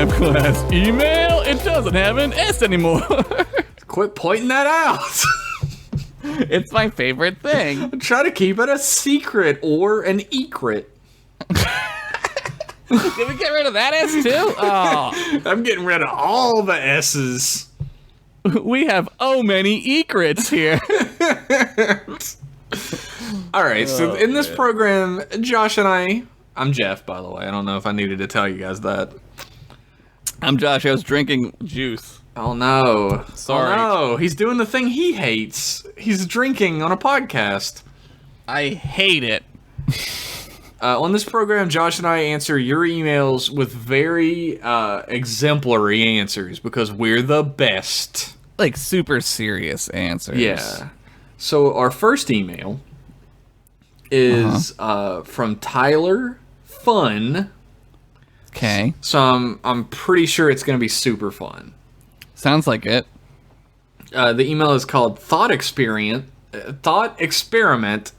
math class. Email? It doesn't have an S anymore. Quit pointing that out. It's my favorite thing. Try to keep it a secret or an ecret. Did we get rid of that S too? Oh. I'm getting rid of all the S's. We have many ecrits here. All right, so in this program, Josh and I'm Jeff, by the way. I don't know if I needed to tell you guys that. I'm Josh. I was drinking juice. Oh, no. Sorry. Oh, no. He's doing the thing he hates. He's drinking on a podcast. I hate it. On this program, Josh and I answer your emails with very exemplary answers because we're the best. Like super serious answers. Yeah. So our first email is from Tyler Fun. Okay. So I'm pretty sure it's going to be super fun. Sounds like it. The email is called Thought Experiment,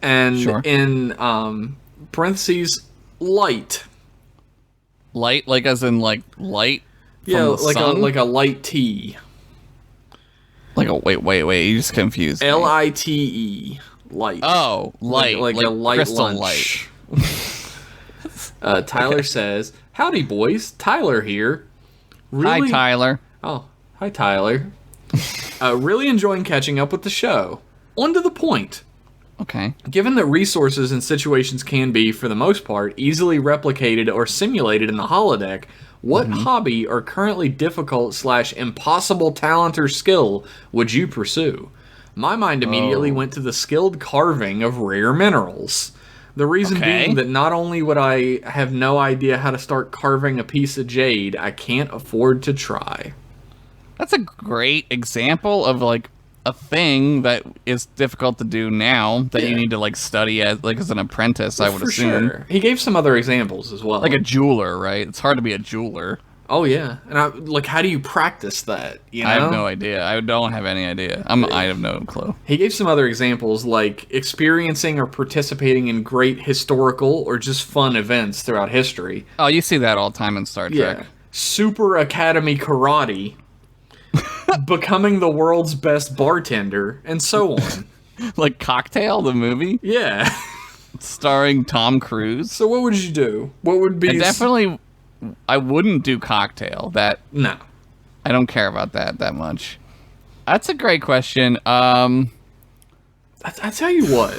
and Sure. in parentheses, light. Light, like as in like light. From Yeah, the like sun? like a light tea. Like a wait. You just confused me. LITE. Light. Oh, light. Like a light crystal lunch. light. Tyler says, "Howdy, boys. Tyler here. Really? Hi, Tyler. Oh, hi, Tyler. Really enjoying catching up with the show. On to the point. Okay. Given that resources and situations can be, for the most part, easily replicated or simulated in the holodeck, what hobby or currently difficult/impossible talent or skill would you pursue? My mind immediately went to the skilled carving of rare minerals. The reason being that not only would I have no idea how to start carving a piece of jade, I can't afford to try." That's a great example of like a thing that is difficult to do now that you need to like study as an apprentice, I would assume. Sure. He gave some other examples as well. Like a jeweler, right? It's hard to be a jeweler. Oh yeah, and how do you practice that? You know? I have no idea. I don't have any idea. I have no clue. He gave some other examples, like experiencing or participating in great historical or just fun events throughout history. Oh, you see that all the time in Star Trek. Yeah. Super Academy Karate, becoming the world's best bartender, and so on. Like Cocktail, the movie? Yeah. Starring Tom Cruise. So what would you do? What would be... I wouldn't do Cocktail. No. I don't care about that much. That's a great question. I tell you what.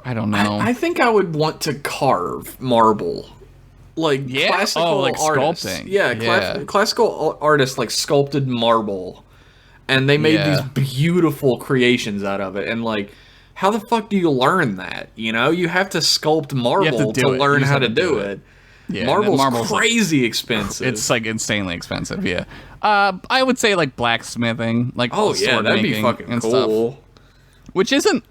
I don't know. I think I would want to carve marble. Like classical artists. sculpting. Yeah, classical artists like sculpted marble. And they made these beautiful creations out of it. And like, how the fuck do you learn that? You know, you have to sculpt marble to learn how to do it. Yeah, Marble's crazy expensive. It's like insanely expensive, yeah. I would say like blacksmithing, like sword that'd making be fucking and cool. stuff. Which isn't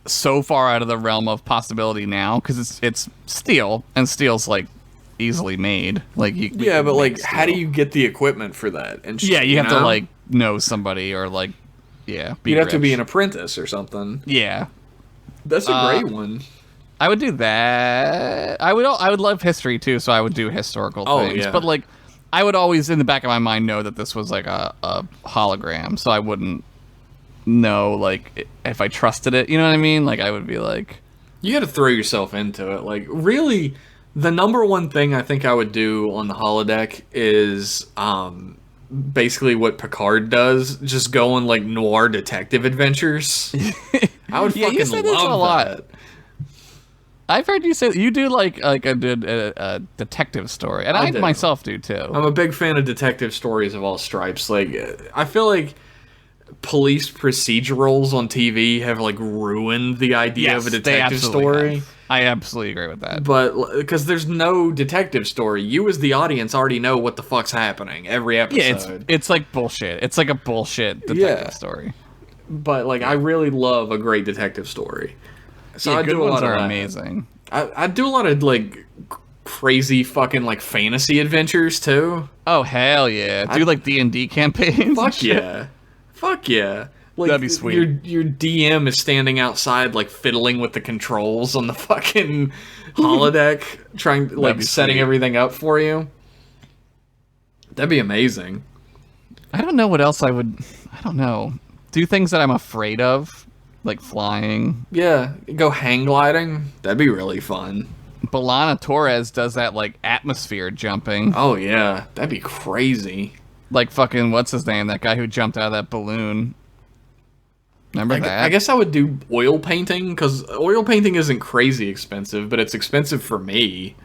so far out of the realm of possibility now, because it's steel, and steel's like easily made. Like but like, how do you get the equipment for that? And you have to like know somebody or like you'd have to be an apprentice or something. Yeah, that's a great one. I would do that. I would love history too, so I would do historical things. Yeah. But like, I would always in the back of my mind know that this was like a hologram, so I wouldn't know like if I trusted it. You know what I mean? Like I would be like, you got to throw yourself into it. Like really, the number one thing I think I would do on the holodeck is basically what Picard does, just go on like noir detective adventures. I would fucking love that. I've heard you say you do like a detective story, and I myself do too. I'm a big fan of detective stories of all stripes. Like, I feel like police procedurals on TV have like ruined the idea of a detective story. I absolutely agree with that. But because there's no detective story, you as the audience already know what the fuck's happening every episode. Yeah, it's like bullshit. It's like a bullshit detective story. But like, I really love a great detective story. So I good do a ones lot of are that. amazing. I do a lot of like crazy fucking like fantasy adventures too. Oh hell yeah! Do like D&D campaigns. Fuck yeah! Fuck yeah! Like, that'd be sweet. Your DM is standing outside like fiddling with the controls on the fucking holodeck, trying like setting everything up for you. That'd be amazing. I don't know what else I would. I don't know. Do things that I'm afraid of, like flying. Yeah, go hang gliding. That'd be really fun. Balana Torres does that like atmosphere jumping. Oh yeah, that'd be crazy. Like fucking what's his name? That guy who jumped out of that balloon. Remember that? I guess I would do oil painting, because oil painting isn't crazy expensive, but it's expensive for me.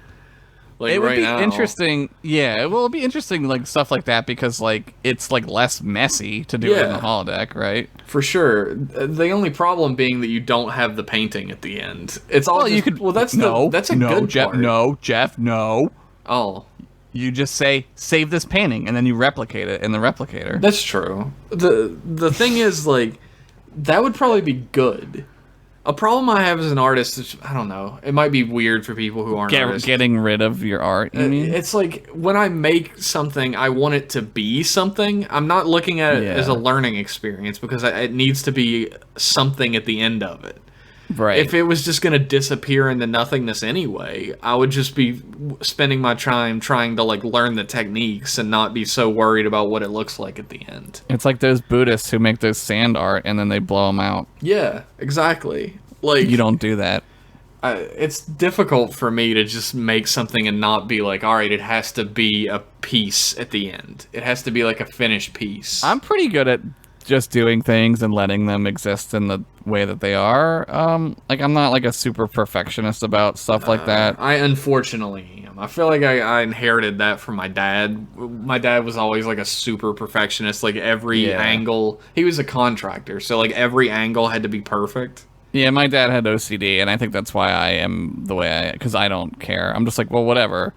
Like, it would right be now. interesting. Yeah, well, it'd be interesting, like stuff like that, because like it's like less messy to do it in the holodeck, right? For sure. The only problem being that you don't have the painting at the end. It's all you could. Well, that's a no, good Jeff, part. No, Jeff, no. Oh, You just say save this painting, and then you replicate it in the replicator. that's true. The thing is, like, that would probably be good. A problem I have as an artist is, I don't know, it might be weird for people who aren't artists. Getting rid of your art, you mean? It's like, when I make something, I want it to be something. I'm not looking at it as a learning experience, because it needs to be something at the end of it. Right. If it was just going to disappear into nothingness anyway, I would just be spending my time trying to like learn the techniques and not be so worried about what it looks like at the end. It's like those Buddhists who make those sand art and then they blow them out. Yeah, exactly. Like, You don't do that. it's difficult for me to just make something and not be like, all right, it has to be a piece at the end. It has to be like a finished piece. I'm pretty good at just doing things and letting them exist in the way that they are. Like I'm not like a super perfectionist about stuff like that. I unfortunately am. I feel like I inherited that from my dad. My dad was always like a super perfectionist. Like every angle, he was a contractor, so like every angle had to be perfect. Yeah, my dad had OCD, and I think that's why I am the way I am, because I don't care. I'm just like, well, whatever.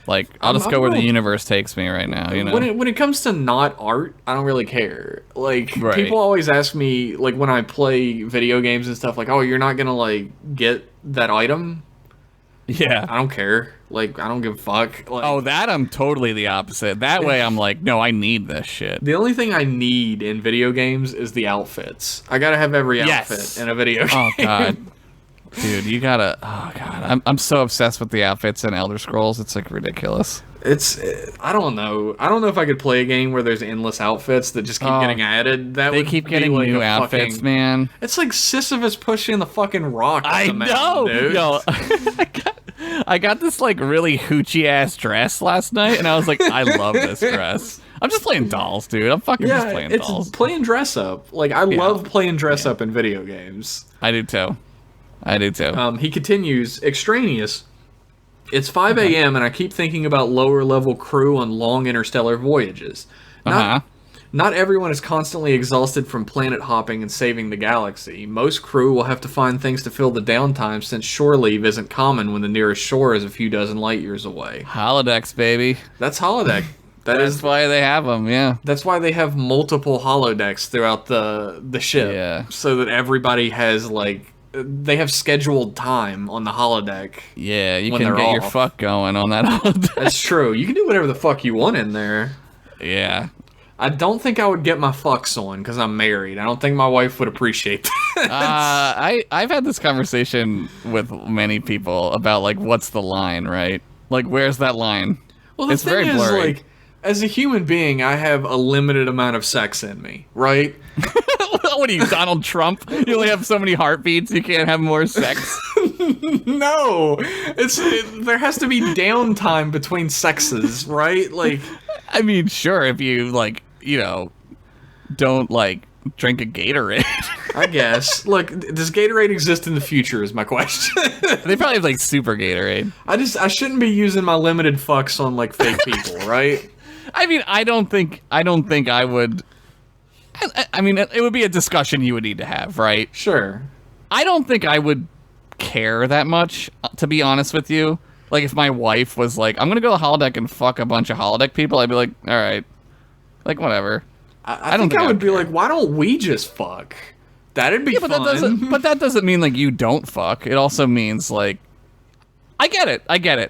Like, I'll just go where the universe takes me right now, you know? When it comes to not art, I don't really care. Like, Right. people always ask me, like, when I play video games and stuff, like, oh, you're not gonna, like, get that item? Yeah. I don't care. Like, I don't give a fuck. Like, Oh, that I'm totally the opposite. That way I'm like, no, I need this shit. the only thing I need in video games is the outfits. I gotta have every outfit in a video game. Oh, God. Dude, you gotta... Oh, God. I'm so obsessed with the outfits in Elder Scrolls. It's, like, ridiculous. I don't know. I don't know if I could play a game where there's endless outfits that just keep getting added. They keep getting like new outfits, man. It's like Sisyphus pushing the fucking rock up I the mountain, know! dude. Yo, I got this, like, really hoochie-ass dress last night, and I was like, I love this dress. I'm just playing dolls, dude. I'm fucking just playing dolls. It's playing dress up. Like, I love playing dress up in video games. I do, too. He continues, extraneous. It's 5 a.m. and I keep thinking about lower level crew on long interstellar voyages. Not everyone is constantly exhausted from planet hopping and saving the galaxy. Most crew will have to find things to fill the downtime, since shore leave isn't common when the nearest shore is a few dozen light years away. Holodecks, baby. That's holodeck. That's why they have them, yeah. That's why they have multiple holodecks throughout the ship. Yeah. So that everybody has, like... They have scheduled time on the holodeck. Yeah, you can get your fuck going on that holodeck. That's true. You can do whatever the fuck you want in there. Yeah. I don't think I would get my fucks on because I'm married. I don't think my wife would appreciate that. I've had this conversation with many people about, like, what's the line, right? Like, where's that line? Well, the it's thing very is, blurry. like, as a human being, I have a limited amount of sex in me, right? What are you, Donald Trump? You only have so many heartbeats, you can't have more sex? No! There has to be downtime between sexes, right? Like... I mean, sure, if you, like, you know, don't, like, drink a Gatorade. I guess. Look, does Gatorade exist in the future is my question. They probably have, like, super Gatorade. I shouldn't be using my limited fucks on, like, fake people, right? I mean, I don't think I would... I mean, it would be a discussion you would need to have, right? Sure. I don't think I would care that much, to be honest with you. Like, if my wife was like, I'm gonna go to holodeck and fuck a bunch of holodeck people, I'd be like, all right. Like, whatever. I think I would be like, why don't we just fuck? That'd be fun. But that doesn't mean, like, you don't fuck. It also means, like, I get it.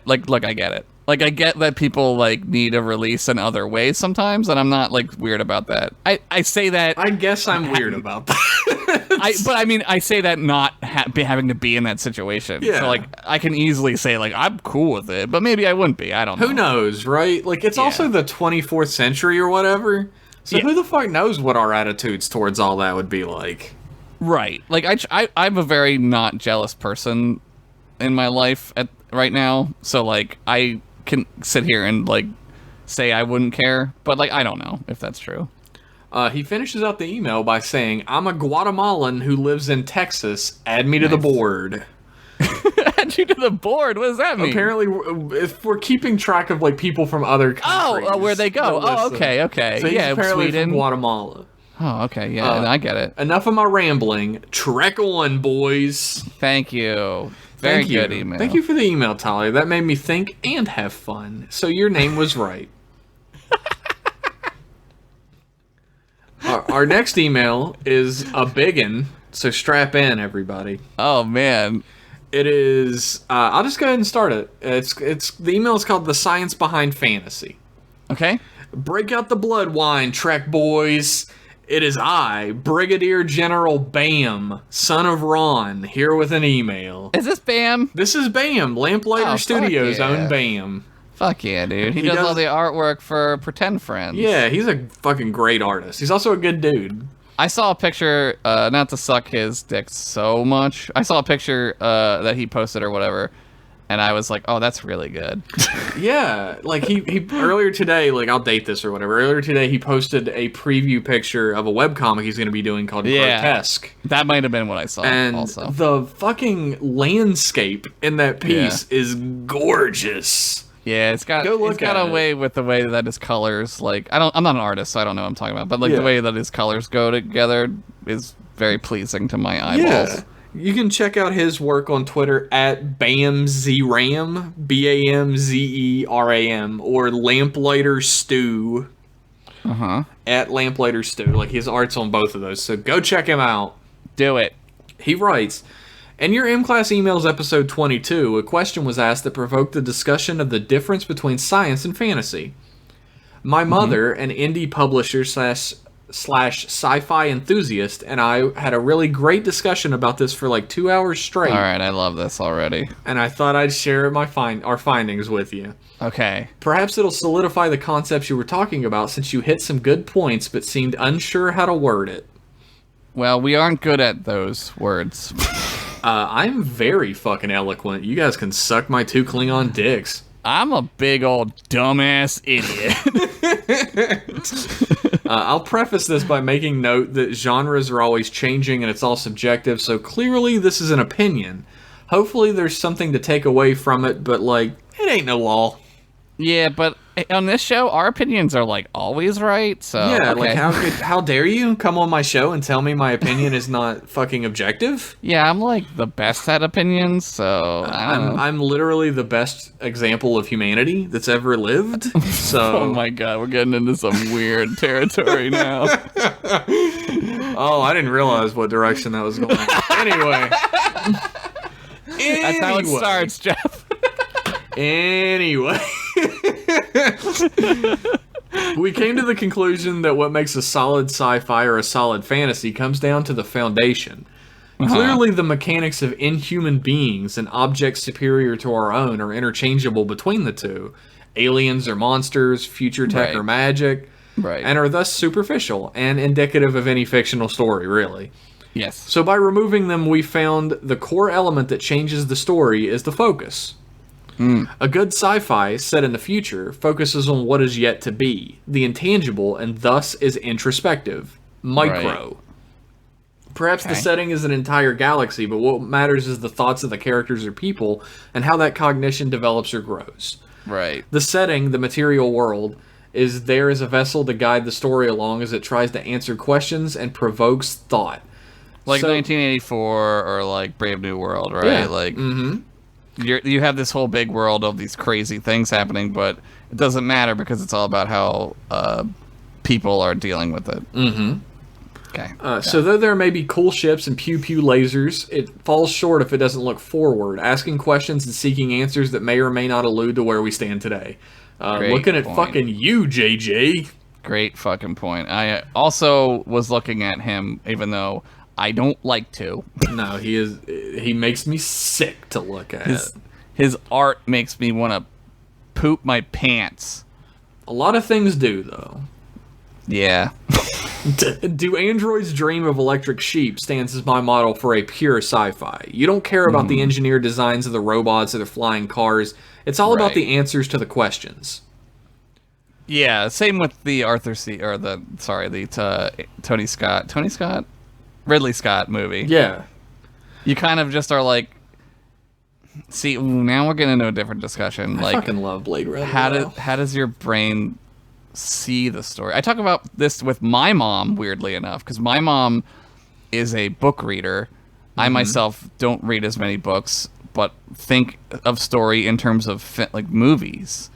Like, look, I get it. Like, I get that people, like, need a release in other ways sometimes, and I'm not, like, weird about that. I say that... I guess I'm weird about that. But, I mean, I say that not having to be in that situation. Yeah. So, like, I can easily say, like, I'm cool with it, but maybe I wouldn't be. I don't know. Who knows, right? Like, it's also the 24th century or whatever. So who the fuck knows what our attitudes towards all that would be like? Right. Like, I'm a very not jealous person in my life right now. So, like, I can sit here and, like, say I wouldn't care. But, like, I don't know if that's true. He finishes out the email by saying, I'm a Guatemalan who lives in Texas. Add me to the board. Add you to the board? What does that mean? Apparently, if we're keeping track of, like, people from other countries. Oh, where they go. Oh, okay. So he's apparently Sweden. from Guatemala. Oh, okay. Yeah, I get it. Enough of my rambling. Trek on, boys. Thank you. Very good email. Thank you for the email, Talia. That made me think and have fun. So your name was right. Our next email is a biggin, so strap in, everybody. Oh, man. It is, I'll just go ahead and start it. The email is called The Science Behind Fantasy. Okay. Break out the blood wine, Trek boys. It is I, Brigadier General Bam, son of Ron, here with an email. Is this Bam? This is Bam, Lamplighter Studios' own Bam. Fuck yeah, dude. He does all the artwork for Pretend Friends. Yeah, he's a fucking great artist. He's also a good dude. I saw a picture, not to suck his dick so much. I saw a picture that he posted or whatever, and I was like, oh, that's really good. Yeah, like he earlier today, like I'll date this or whatever. Earlier today, he posted a preview picture of a webcomic he's going to be doing called Grotesque. That might have been what I saw. And also, the fucking landscape in that piece is gorgeous. Yeah, it's got a way with the way that his colors, like, I'm not an artist, so I don't know what I'm talking about, but like the way that his colors go together is very pleasing to my eyeballs. Yeah. You can check out his work on Twitter at BamZeram, BamZeram, or Lamplighter Stew. At Lamplighter Stew. Like, his art's on both of those, so go check him out. Do it. He writes, in your M-Class Emails episode 22, a question was asked that provoked the discussion of the difference between science and fantasy. My mother, an indie publisher slash sci-fi enthusiast, and I had a really great discussion about this for like 2 hours straight. All right, I love this already. And I thought I'd share our findings with you. Okay. Perhaps it'll solidify the concepts you were talking about since you hit some good points but seemed unsure how to word it. Well, we aren't good at those words. I'm very fucking eloquent. You guys can suck my 2 Klingon dicks. I'm a big old dumbass idiot. I'll preface this by making note that genres are always changing and it's all subjective, so clearly this is an opinion. Hopefully there's something to take away from it, but, like, it ain't no law. Yeah, but on this show, our opinions are, like, always right, so... Yeah, okay. like, how dare you come on my show and tell me my opinion is not fucking objective? Yeah, I'm, like, the best at opinions, so... I'm literally the best example of humanity that's ever lived, so... Oh my god, we're getting into some weird territory now. Oh, I didn't realize what direction that was going. Anyway. That's how it starts, Jeff. Anyway. We came to the conclusion that what makes a solid sci-fi or a solid fantasy comes down to the foundation. Clearly, the mechanics of inhuman beings and objects superior to our own are interchangeable between the two. Aliens or monsters, future tech or magic, and are thus superficial and indicative of any fictional story, really. Yes. So by removing them, we found the core element that changes the story is the focus. A good sci-fi set in the future focuses on what is yet to be, the intangible, and thus is introspective, micro. Perhaps the setting is an entire galaxy, but what matters is the thoughts of the characters or people and how that cognition develops or grows. Right. The setting, the material world, is there as a vessel to guide the story along as it tries to answer questions and provokes thought. Like 1984 or like Brave New World, right? Yeah. Like, you have this whole big world of these crazy things happening, but it doesn't matter because it's all about how people are dealing with it. Okay. So though there may be cool ships and pew-pew lasers, it falls short if it doesn't look forward, asking questions and seeking answers that may or may not allude to where we stand today. Looking at fucking you, JJ. Great fucking point. I also was looking at him, even though I don't like to. No, he is... he makes me sick to look at. His art makes me want to poop my pants. A lot of things do, though. Yeah. Do androids dream of electric sheep stands as my model for a pure sci-fi. You don't care about the engineered designs of the robots or the flying cars. It's all about the answers to the questions. Yeah, same with the Ridley Scott movie. Yeah. You kind of just are like, see, now we're getting into a different discussion. I fucking love Blade Runner. How does your brain see the story? I talk about this with my mom, weirdly enough, because my mom is a book reader. I myself don't read as many books, but think of story in terms of like movies.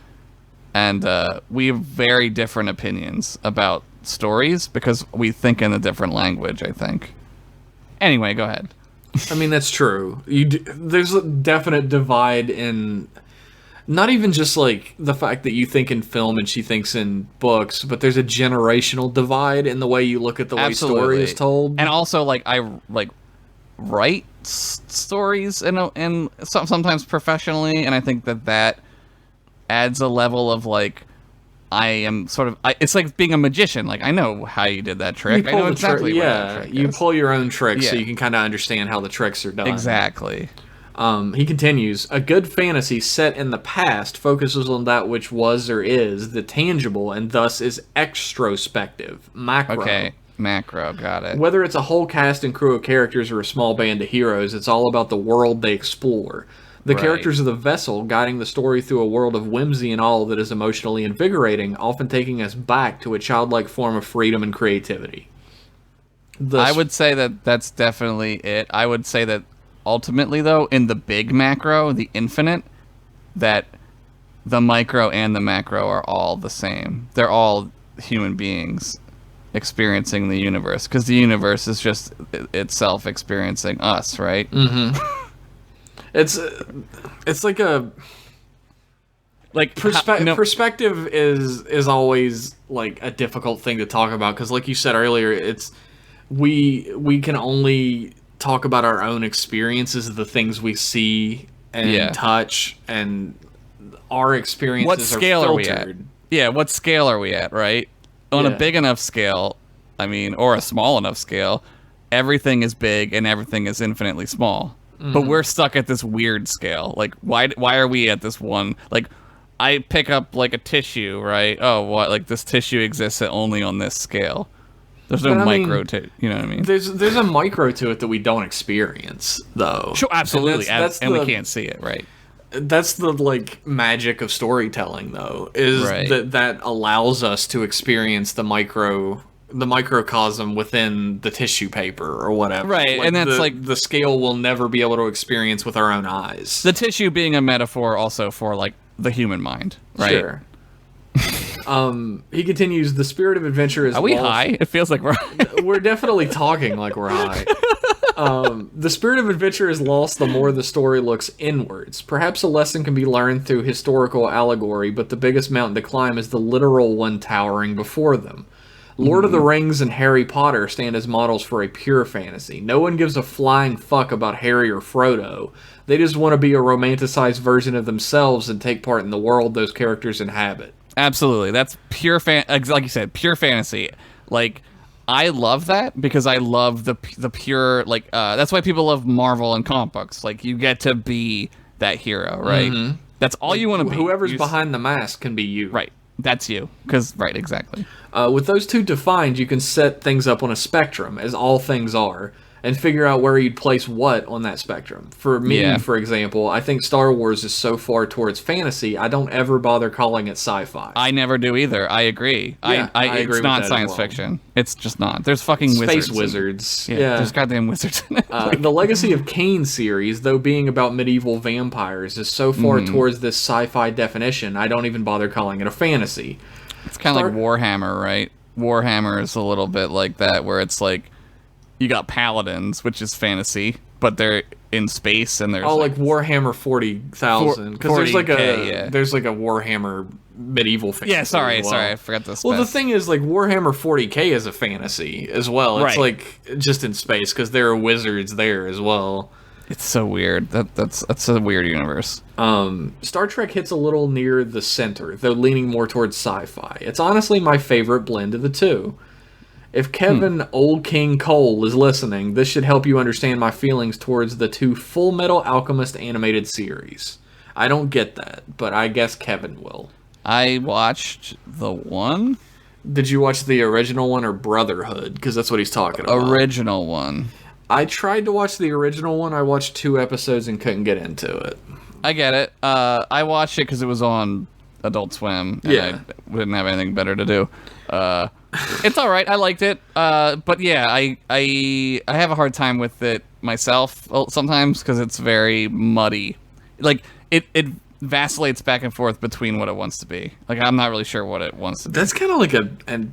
And we have very different opinions about stories because we think in a different language, I think. Anyway, go ahead. I mean, that's true. There's a definite divide in not even just like the fact that you think in film and she thinks in books, but there's a generational divide in the way you look at the way story is told. And also, like, I write stories and sometimes professionally, and I think that adds a level of like, I am sort of. It's like being a magician. Like, I know how you did that trick. I know exactly what that trick is. You pull your own tricks so you can kind of understand how the tricks are done. Exactly. He continues, a good fantasy set in the past focuses on that which was or is the tangible and thus is extrospective, macro. Okay, macro, got it. Whether it's a whole cast and crew of characters or a small band of heroes, it's all about the world they explore. The characters are the vessel guiding the story through a world of whimsy and all that is emotionally invigorating, often taking us back to a childlike form of freedom and creativity. I would say that's definitely it. I would say that ultimately, though, in the big macro, the infinite, that the micro and the macro are all the same. They're all human beings experiencing the universe, because the universe is just itself experiencing us, right? Mm-hmm. It's like a perspective is always like a difficult thing to talk about, because like you said earlier, it's we can only talk about our own experiences of the things we see and touch, and our experiences what scale are filtered. Are we at? Yeah, what scale are we at, right? On a big enough scale, I mean, or a small enough scale, everything is big and everything is infinitely small. But we're stuck at this weird scale. Like, why are we at this one? Like, I pick up, like, a tissue, right? Oh, what? Like, this tissue exists only on this scale. There's no micro to, you know what I mean? There's a micro to it that we don't experience, though. Sure, absolutely. And we can't see it, right? That's the, like, magic of storytelling, though, is that allows us to experience the microcosm within the tissue paper or whatever. Right, and that's the scale we'll never be able to experience with our own eyes. The tissue being a metaphor also for, like, the human mind, right? Sure. He continues, the spirit of adventure is... Are we high? It feels like we're high. We're definitely talking like we're high. The spirit of adventure is lost the more the story looks inwards. Perhaps a lesson can be learned through historical allegory, but the biggest mountain to climb is the literal one towering before them. Lord of the Rings and Harry Potter stand as models for a pure fantasy. No one gives a flying fuck about Harry or Frodo. They just want to be a romanticized version of themselves and take part in the world those characters inhabit. Absolutely. That's pure like you said, pure fantasy. Like, I love that because I love the pure, like, that's why people love Marvel and comic books. Like, you get to be that hero, right? Mm-hmm. That's all you want to be. Whoever's behind the mask can be you. Right. That's you. Right, exactly. With those two defined, you can set things up on a spectrum, as all things are, and figure out where you'd place what on that spectrum. For me, for example, I think Star Wars is so far towards fantasy, I don't ever bother calling it sci-fi. I never do either. I agree. Yeah, I agree it's not science fiction. It's just not. There's fucking wizards. Space wizards. Yeah, there's goddamn wizards in it. The Legacy of Kain series, though being about medieval vampires, is so far towards this sci-fi definition, I don't even bother calling it a fantasy. It's kind of like Warhammer, right? Warhammer is a little bit like that, where it's like, you got paladins, which is fantasy, but they're in space, and there's like Warhammer 40,000, because there's like a Warhammer medieval fantasy. Yeah, sorry, I forgot this. Well, the thing is, like, Warhammer 40K is a fantasy as well. It's like just in space, because there are wizards there as well. It's so weird. That's a weird universe. Star Trek hits a little near the center, though leaning more towards sci-fi. It's honestly my favorite blend of the two. If Kevin Old King Cole is listening, this should help you understand my feelings towards the two Full Metal Alchemist animated series. I don't get that, but I guess Kevin will. I watched the one. Did you watch the original one or Brotherhood? Because that's what he's talking about. Original one. I tried to watch the original one. I watched 2 episodes and couldn't get into it. I get it. I watched it because it was on Adult Swim. And Yeah. I didn't have anything better to do. It's all right. I liked it. But yeah, I have a hard time with it myself sometimes because it's very muddy. Like it vacillates back and forth between what it wants to be. Like I'm not really sure what it wants to be. That's kind of like a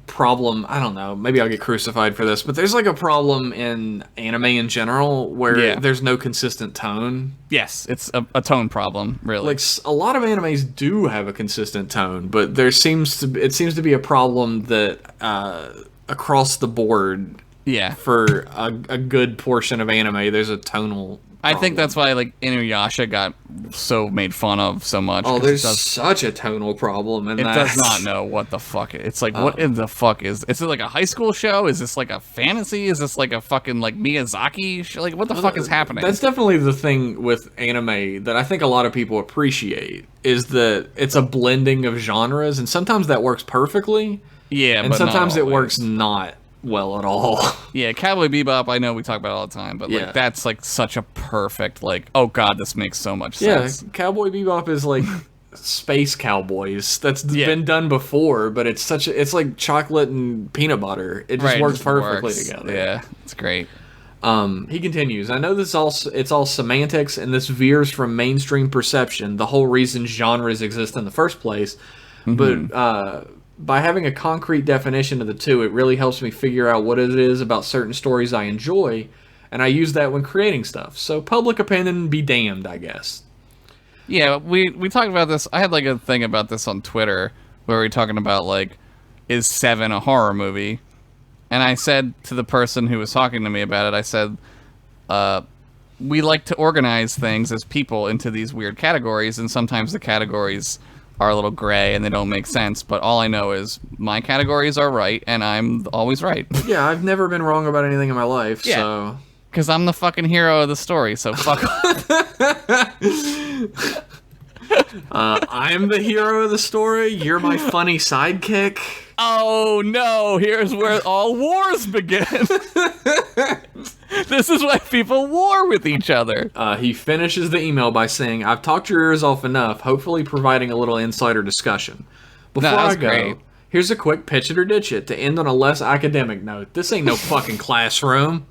problem. I don't know. Maybe I'll get crucified for this, but there's like a problem in anime in general where there's no consistent tone. Yes, it's a tone problem, really. Like a lot of animes do have a consistent tone, but it seems to be a problem that across the board. Yeah. For a good portion of anime, there's a tonal. I think that's why like Inuyasha got so made fun of so much. Oh, there's such a tonal problem, and it does not know what the fuck. It's like what in the fuck is it like a high school show? Is this like a fantasy? Is this like a fucking like Miyazaki show? Like what the fuck is happening? That's definitely the thing with anime that I think a lot of people appreciate is that it's a blending of genres, and sometimes that works perfectly. Yeah, and but sometimes it works not well at all. Yeah, Cowboy Bebop, I know we talk about it all the time, but like that's like such a perfect like, oh god, this makes so much sense. Yeah, Cowboy Bebop is like space cowboys. That's been done before, but it's like chocolate and peanut butter. It just works perfectly together. Yeah, it's great. He continues, I know it's all semantics and this veers from mainstream perception, the whole reason genres exist in the first place, but by having a concrete definition of the two, it really helps me figure out what it is about certain stories I enjoy, and I use that when creating stuff. So public opinion be damned, I guess. Yeah, we talked about this. I had like a thing about this on Twitter where we were talking about like, is Seven a horror movie? And I said to the person who was talking to me about it, I said, we like to organize things as people into these weird categories, and sometimes the categories are a little gray and they don't make sense, but all I know is my categories are right and I'm always right. Yeah, I've never been wrong about anything in my life, so... Because I'm the fucking hero of the story, so fuck I'm the hero of the story, you're my funny sidekick. Oh no, here's where all wars begin. This is why people war with each other. He finishes the email by saying, I've talked your ears off enough, hopefully providing a little insider discussion. Before I go, here's a quick pitch it or ditch it to end on a less academic note. This ain't no fucking classroom.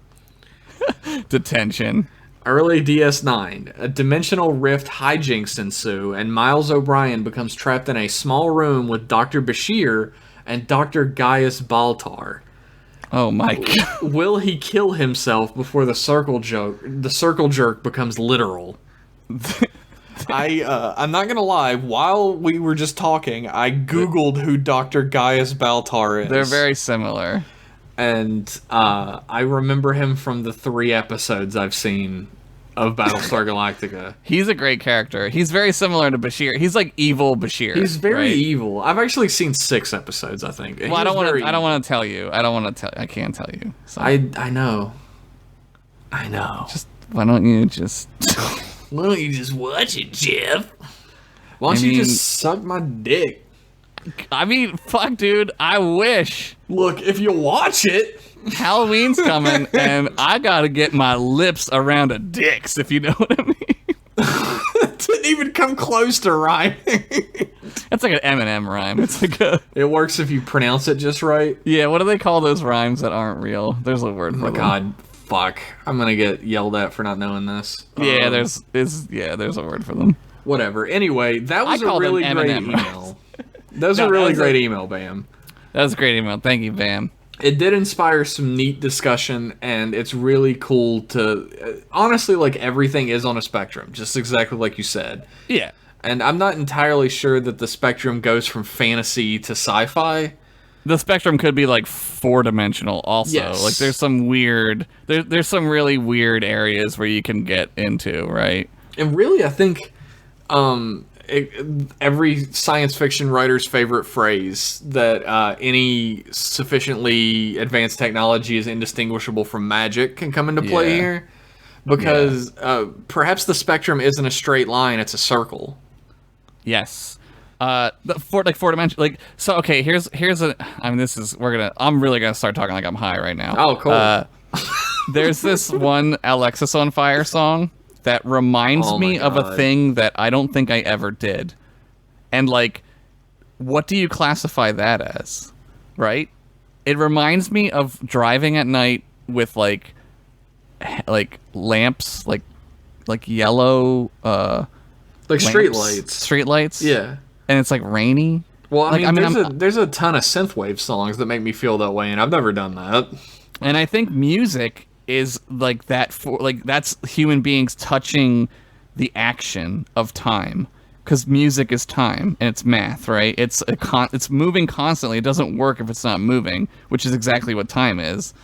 Detention. Early DS9, a dimensional rift hijinks ensue, and Miles O'Brien becomes trapped in a small room with Dr. Bashir and Dr. Gaius Baltar. Oh my god. Will he kill himself before the circle jerk becomes literal? I'm not gonna lie, while we were just talking, I googled who Dr. Gaius Baltar is. They're very similar. And I remember him from the 3 episodes I've seen of Battlestar Galactica. He's a great character. He's very similar to Bashir. He's like evil Bashir. He's very evil. I've actually seen 6 episodes, I think. Well, I don't want to tell you. I can't tell you. So. I know. Just why don't you just watch it, Jeff? Why don't you just suck my dick? I mean, fuck, dude. I wish. Look, if you watch it. Halloween's coming, and I gotta get my lips around a dicks, if you know what I mean. Didn't even come close to rhyming. That's like an Eminem rhyme. It's like a... It works if you pronounce it just right. Yeah, what do they call those rhymes that aren't real? There's a word for them. God, fuck. I'm gonna get yelled at for not knowing this. Yeah, there's a word for them. Whatever. Anyway, that was a really great email. That was a really great email, Bam. That was a great email. Thank you, Bam. It did inspire some neat discussion, and it's really cool to... honestly, like, everything is on a spectrum, just exactly like you said. Yeah. And I'm not entirely sure that the spectrum goes from fantasy to sci-fi, The spectrum could be like 4-dimensional also. Yes. Like there's some weird there's some really weird areas where you can get into, right? And really, I think every science fiction writer's favorite phrase that any sufficiently advanced technology is indistinguishable from magic can come into play here. Because perhaps the spectrum isn't a straight line, it's a circle. Yes. Four dimension, like, so okay, here's a, I mean, this is, I'm really gonna start talking like I'm high right now. Oh, cool. There's this one Alexis on Fire song that reminds me of a thing that I don't think I ever did. And like, what do you classify that as? Right? It reminds me of driving at night with like lamps, like yellow like street lights. Street lights? Yeah. And it's like rainy. Well, I mean, there's a ton of synthwave songs that make me feel that way, and I've never done that. And I think music is like that that's human beings touching the action of time, because music is time and it's math, right? It's moving constantly. It doesn't work if it's not moving, which is exactly what time is.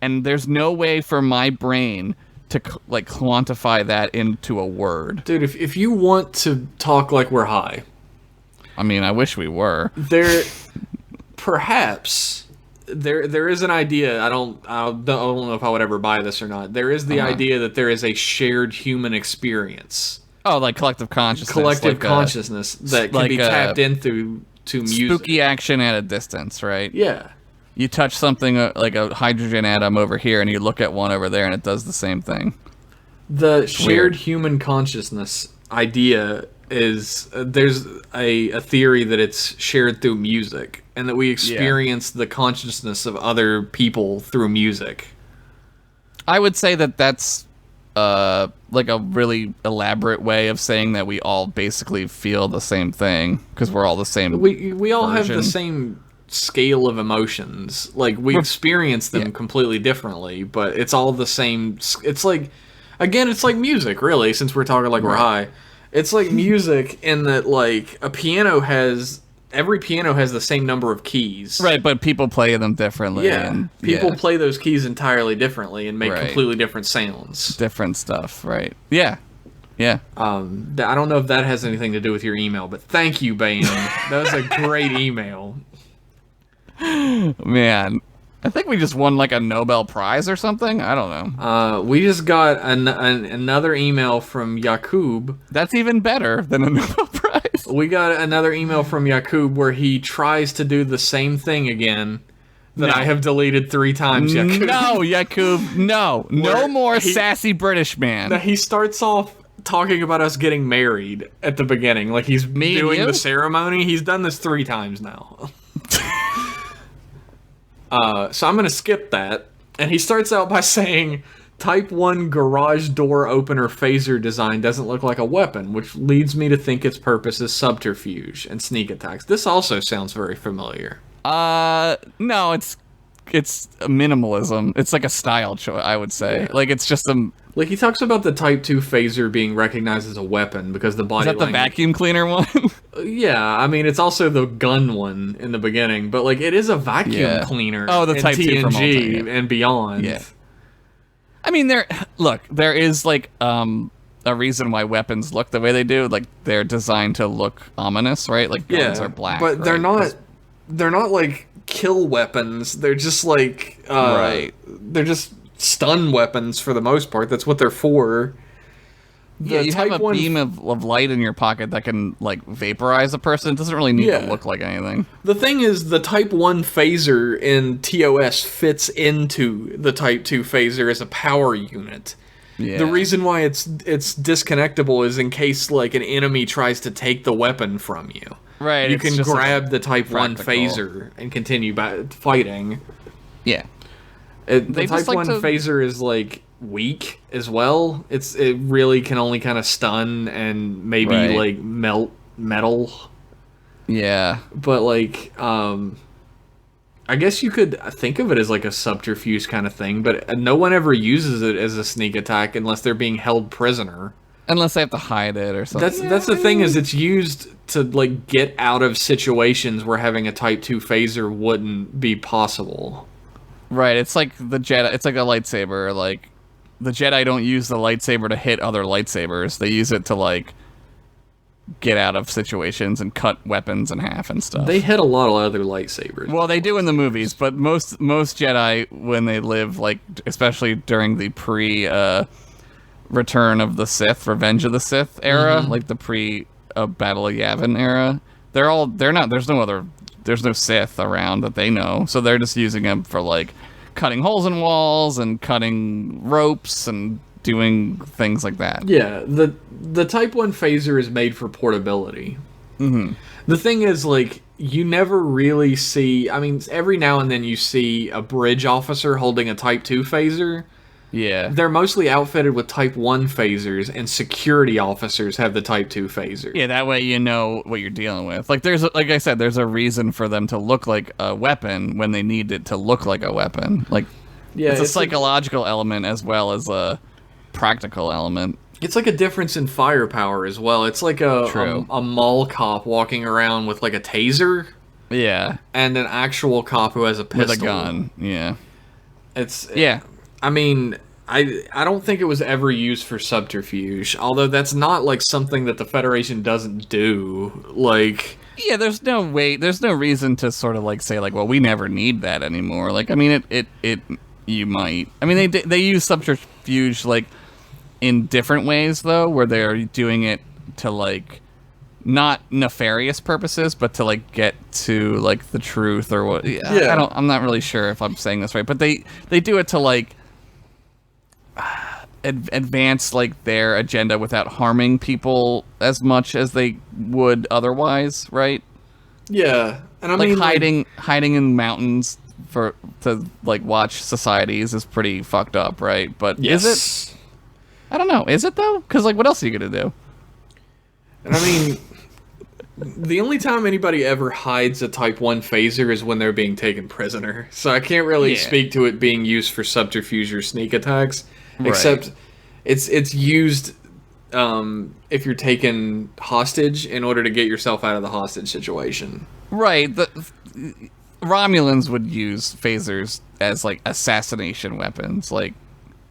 And there's no way for my brain to like quantify that into a word. Dude, if you want to talk like we're high, I mean, I wish we were. Perhaps there is an idea. I don't know if I would ever buy this or not. There is the idea that there is a shared human experience. Oh, like collective consciousness. Collective consciousness that can be tapped into music. Spooky action at a distance, right? Yeah. You touch something like a hydrogen atom over here, and you look at one over there, and it does the same thing. The shared human consciousness idea is there's a theory that it's shared through music, and that we experience the consciousness of other people through music. I would say that that's like a really elaborate way of saying that we all basically feel the same thing, because we're all the same. We all have the same scale of emotions. Like, we experience them completely differently, but it's all the same. It's like, again, it's like music, really, since we're talking like we're high. It's like music in that, like, every piano has the same number of keys. Right, but people play them differently. Yeah, and, people play those keys entirely differently and make completely different sounds. Different stuff, right. Yeah. Yeah. I don't know if that has anything to do with your email, but thank you, Bane. That was a great email. Man, I think we just won like a Nobel Prize or something. I don't know. We just got another email from Yakub. That's even better than a Nobel Prize. We got another email from Yakub where he tries to do the same thing again that I have deleted 3 times, Yakub. No, Yakub, no. No more sassy British man. That he starts off talking about us getting married at the beginning. Like, he's doing the ceremony. He's done this 3 times now. So I'm going to skip that. And he starts out by saying, Type 1 garage door opener phaser design doesn't look like a weapon, which leads me to think its purpose is subterfuge and sneak attacks. This also sounds very familiar. No, it's minimalism. It's like a style choice, I would say. Yeah. Like, it's just a... Like, he talks about the Type 2 phaser being recognized as a weapon because the body... Is that the vacuum cleaner one? Yeah, I mean, it's also the gun one in the beginning, but, like, it is a vacuum cleaner. Oh, the Type 2 TNG and beyond. Yeah. I mean, there is, like, a reason why weapons look the way they do. Like, they're designed to look ominous, right? Like, guns are black, but right? They're not, like, kill weapons. They're just, like... They're just... stun weapons for the most part. That's what they're for. You have a beam of light in your pocket that can, like, vaporize a person. It doesn't really need to look like anything. The thing is, the Type 1 phaser in TOS fits into the Type 2 phaser as a power unit. Yeah. The reason why it's disconnectable is in case, like, an enemy tries to take the weapon from you. Right. You can grab the Type 1 phaser and continue fighting. Yeah. The Type 1 phaser is, like, weak as well. It really can only kind of stun and maybe, like, melt metal. Yeah. But, like, I guess you could think of it as, like, a subterfuge kind of thing, but no one ever uses it as a sneak attack unless they're being held prisoner. Unless they have to hide it or something. That's the thing, is it's used to like get out of situations where having a Type 2 phaser wouldn't be possible. Right, it's like the Jedi. It's like a lightsaber. Like, the Jedi don't use the lightsaber to hit other lightsabers. They use it to, like, get out of situations and cut weapons in half and stuff. They hit a lot of other lightsabers. Well, they do in the movies, but most Jedi, when they live, like, especially during the Return of the Sith, Revenge of the Sith era, like the Battle of Yavin era, there's no Sith around that they know, so they're just using them for, like, cutting holes in walls and cutting ropes and doing things like that. Yeah, the Type 1 phaser is made for portability. Mm-hmm. The thing is, like, you never really see... I mean, every now and then you see a bridge officer holding a Type 2 phaser. Yeah. They're mostly outfitted with Type 1 phasers, and security officers have the Type 2 phaser. Yeah, that way you know what you're dealing with. Like, like I said, there's a reason for them to look like a weapon when they need it to look like a weapon. Like, yeah, it's a psychological element as well as a practical element. It's like a difference in firepower as well. It's like a mall cop walking around with like a taser. Yeah. And an actual cop who has a pistol. With a gun, yeah. Yeah. I mean, I don't think it was ever used for subterfuge, although that's not like something that the Federation doesn't do. Like, yeah, there's no reason to sort of like say like, well, we never need that anymore. Like, I mean, you might. I mean, they use subterfuge like in different ways though, where they're doing it to like not nefarious purposes, but to like get to like the truth or what. Yeah. I'm not really sure if I'm saying this right, but they do it to like advance like their agenda without harming people as much as they would otherwise, right? Yeah, and I like mean hiding in mountains to like watch societies is pretty fucked up, right? But yes. Is it? I don't know. Is it though? Because like, what else are you gonna do? And I mean, the only time anybody ever hides a Type 1 phaser is when they're being taken prisoner. So I can't really speak to it being used for subterfuge or sneak attacks. Right. Except it's used if you're taken hostage in order to get yourself out of the hostage situation. Right. The Romulans would use phasers as like assassination weapons, like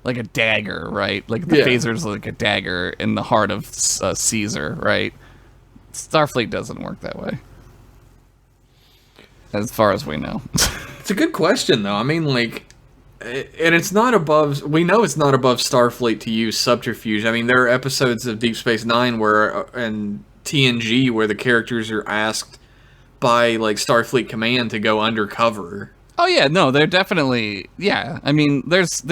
a dagger, right? Like the phaser's like a dagger in the heart of Caesar, right? Starfleet doesn't work that way, as far as we know. It's a good question, though. I mean, like, and it's not above. We know it's not above Starfleet to use subterfuge. I mean, there are episodes of Deep Space Nine and TNG where the characters are asked by like Starfleet Command to go undercover. Oh yeah, no, they're definitely I mean, there's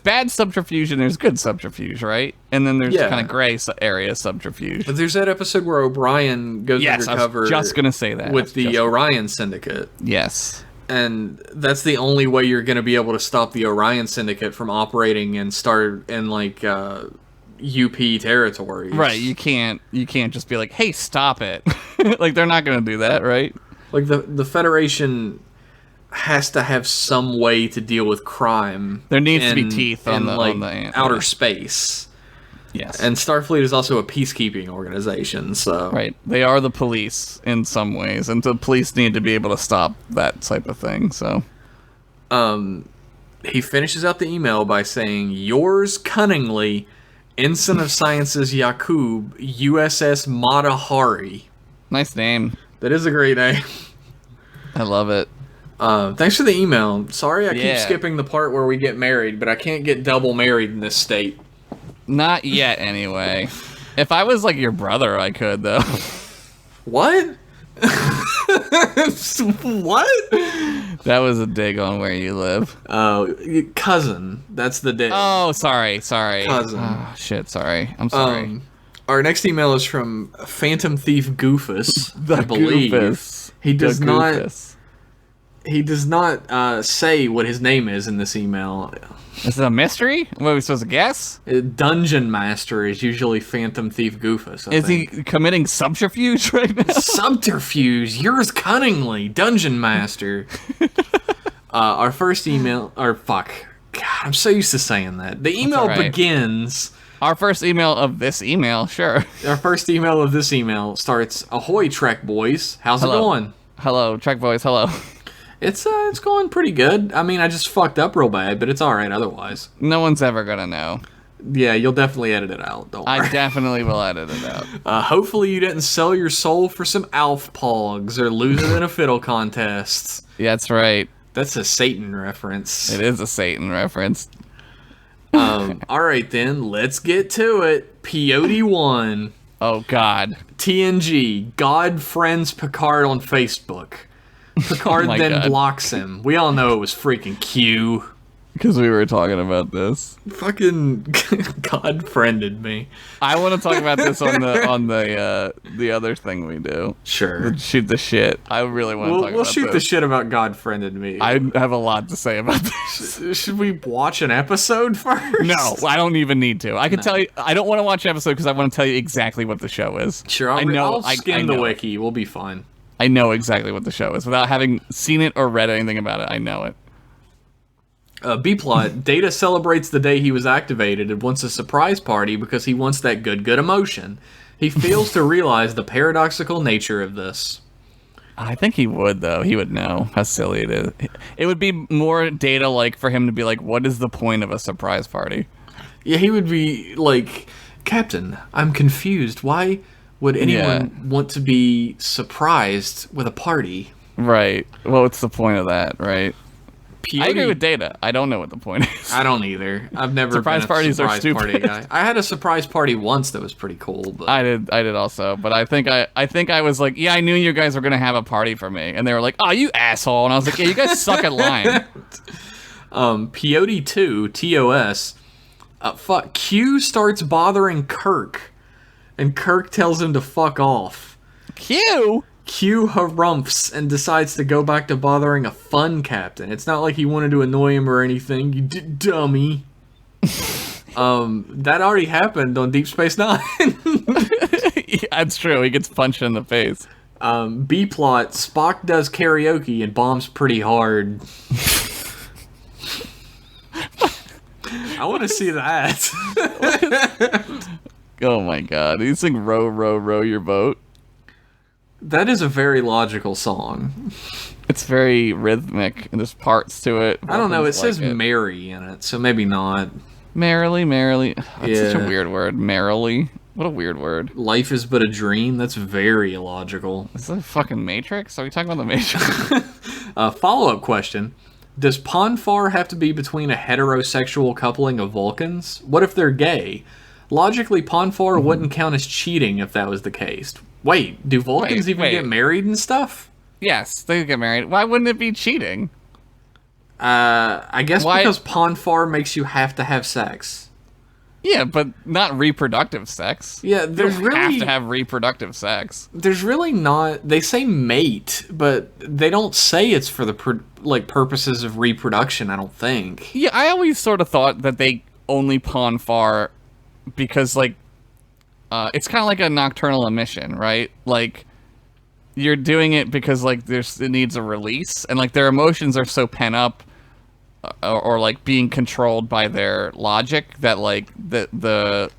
bad subterfuge and there's good subterfuge, right? And then there's kind of gray area subterfuge. But there's that episode where O'Brien goes undercover. I was just gonna say that with the Orion Syndicate. Yes. And that's the only way you're going to be able to stop the Orion Syndicate from operating and start in like UP territories. Right, you can't just be like, "Hey, stop it." Like they're not going to do that, right? Like the Federation has to have some way to deal with crime. There needs to be teeth on the outer space. Yes. And Starfleet is also a peacekeeping organization, so... Right. They are the police in some ways, and the police need to be able to stop that type of thing, so... He finishes out the email by saying, "Yours cunningly, Ensign of Sciences Yakub, USS Mata Hari." Nice name. That is a great name. I love it. Thanks for the email. Sorry I keep skipping the part where we get married, but I can't get double married in this state. Not yet, anyway. If I was like your brother, I could, though. What? What? That was a dig on where you live. Oh, cousin. That's the dig. Oh, sorry. Cousin. Oh, shit, sorry. I'm sorry. Our next email is from Phantom Thief Goofus. I believe. Goofus. He does not say what his name is in this email. Is it a mystery? What are we supposed to guess? Dungeon Master is usually Phantom Thief Goofus. Is he committing subterfuge right now? Subterfuge, yours cunningly, Dungeon Master. Our first email, God, I'm so used to saying that. The email begins Our first email of this email, sure. Our first email of this email starts, "Ahoy, Trek boys. How's it going?" Hello, Trek boys, hello. It's going pretty good. I mean, I just fucked up real bad, but it's all right otherwise. No one's ever gonna know. Yeah, you'll definitely edit it out. Don't worry. I definitely will edit it out. Hopefully you didn't sell your soul for some Alf Pogs or lose it in a fiddle contest. Yeah, that's right. That's a Satan reference. It is a Satan reference. All right, then. Let's get to it. PioDi 1. Oh, God. TNG. God friends Picard on Facebook. Picard Oh then God. blocks him. We all know it was freaking Q. Because we were talking about this. Fucking God friended me. I want to talk about this on the other thing we do. Sure. Shoot the shit. I really want to talk about We'll this. shoot the shit about God friended me. I have a lot to say about this. Should we watch an episode first? No, I don't even need to. I can tell you. I don't want to watch an episode because I want to tell you exactly what the show is. Sure, I'll skim the wiki. We'll be fine. I know exactly what the show is without having seen it or read anything about it. I know it. B-plot, Data celebrates the day he was activated and wants a surprise party because he wants that good emotion. He fails to realize the paradoxical nature of this. I think he would, though. He would know how silly it is. It would be more Data-like for him to be like, what is the point of a surprise party? Yeah, he would be like, Captain, I'm confused. Why would anyone want to be surprised with a party? Right. Well, what's the point of that, right? PioDi, I agree with Data. I don't know what the point is. I don't either. I've never Surprise been a parties are surprise party stupid. guy. I had a surprise party once that was pretty cool. But I did also, but I think I was like, yeah, I knew you guys were gonna have a party for me, and they were like, oh, you asshole, and I was like, yeah, you guys suck at lying. PioDi 2 TOS. Q starts bothering Kirk, and Kirk tells him to fuck off. Q harumphs and decides to go back to bothering a fun captain. It's not like he wanted to annoy him or anything. You dummy. That already happened on Deep Space Nine. Yeah, that's true. He gets punched in the face. B-plot, Spock does karaoke and bombs pretty hard. I want to see that. Oh my god. You sing row, row, row your boat. That is a very logical song. It's very rhythmic, and there's parts to it. I don't know, it says it. Mary in it, so maybe not. Merrily. That's such a weird word. Merrily. What a weird word. Life is but a dream? That's very illogical. Is that a fucking Matrix? Are we talking about the Matrix? Follow-up question. Does Ponfar have to be between a heterosexual coupling of Vulcans? What if they're gay? Logically, Ponfar wouldn't count as cheating if that was the case. Wait, do Vulcans get married and stuff? Yes, they get married. Why wouldn't it be cheating? I guess because Ponfar makes you have to have sex. Yeah, but not reproductive sex. Yeah, you have to have reproductive sex. There's really not. They say mate, but they don't say it's for the purposes of reproduction. I don't think. Yeah, I always sort of thought that they only Ponfar because it's kind of like a nocturnal emission, right? Like you're doing it because it needs a release, and their emotions are so pent up. Or being controlled by their logic that the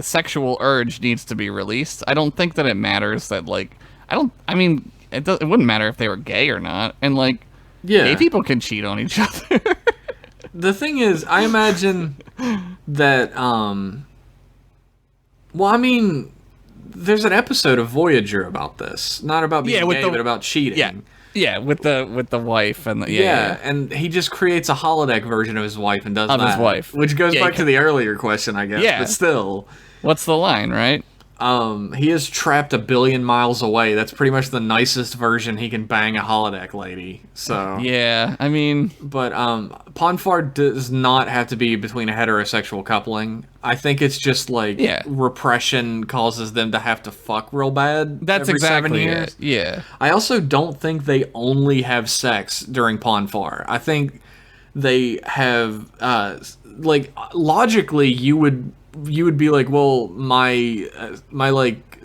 sexual urge needs to be released. I don't think that it matters that it wouldn't matter if they were gay or not, and gay people can cheat on each other. The thing is, I imagine that there's an episode of Voyager about this, not about being gay, but about cheating. Yeah, with the wife and and he just creates a holodeck version of his wife and does that. Of his wife. Which goes back to the earlier question, I guess. Yeah. But still. What's the line, right? He is trapped 1 billion miles away. That's pretty much the nicest version he can bang a holodeck lady. So yeah, I mean, but Ponfar does not have to be between a heterosexual coupling. I think it's just repression causes them to have to fuck real bad. That's every 7 exactly years. it. Yeah. I also don't think they only have sex during Ponfar. I think they have logically you would be like, well, my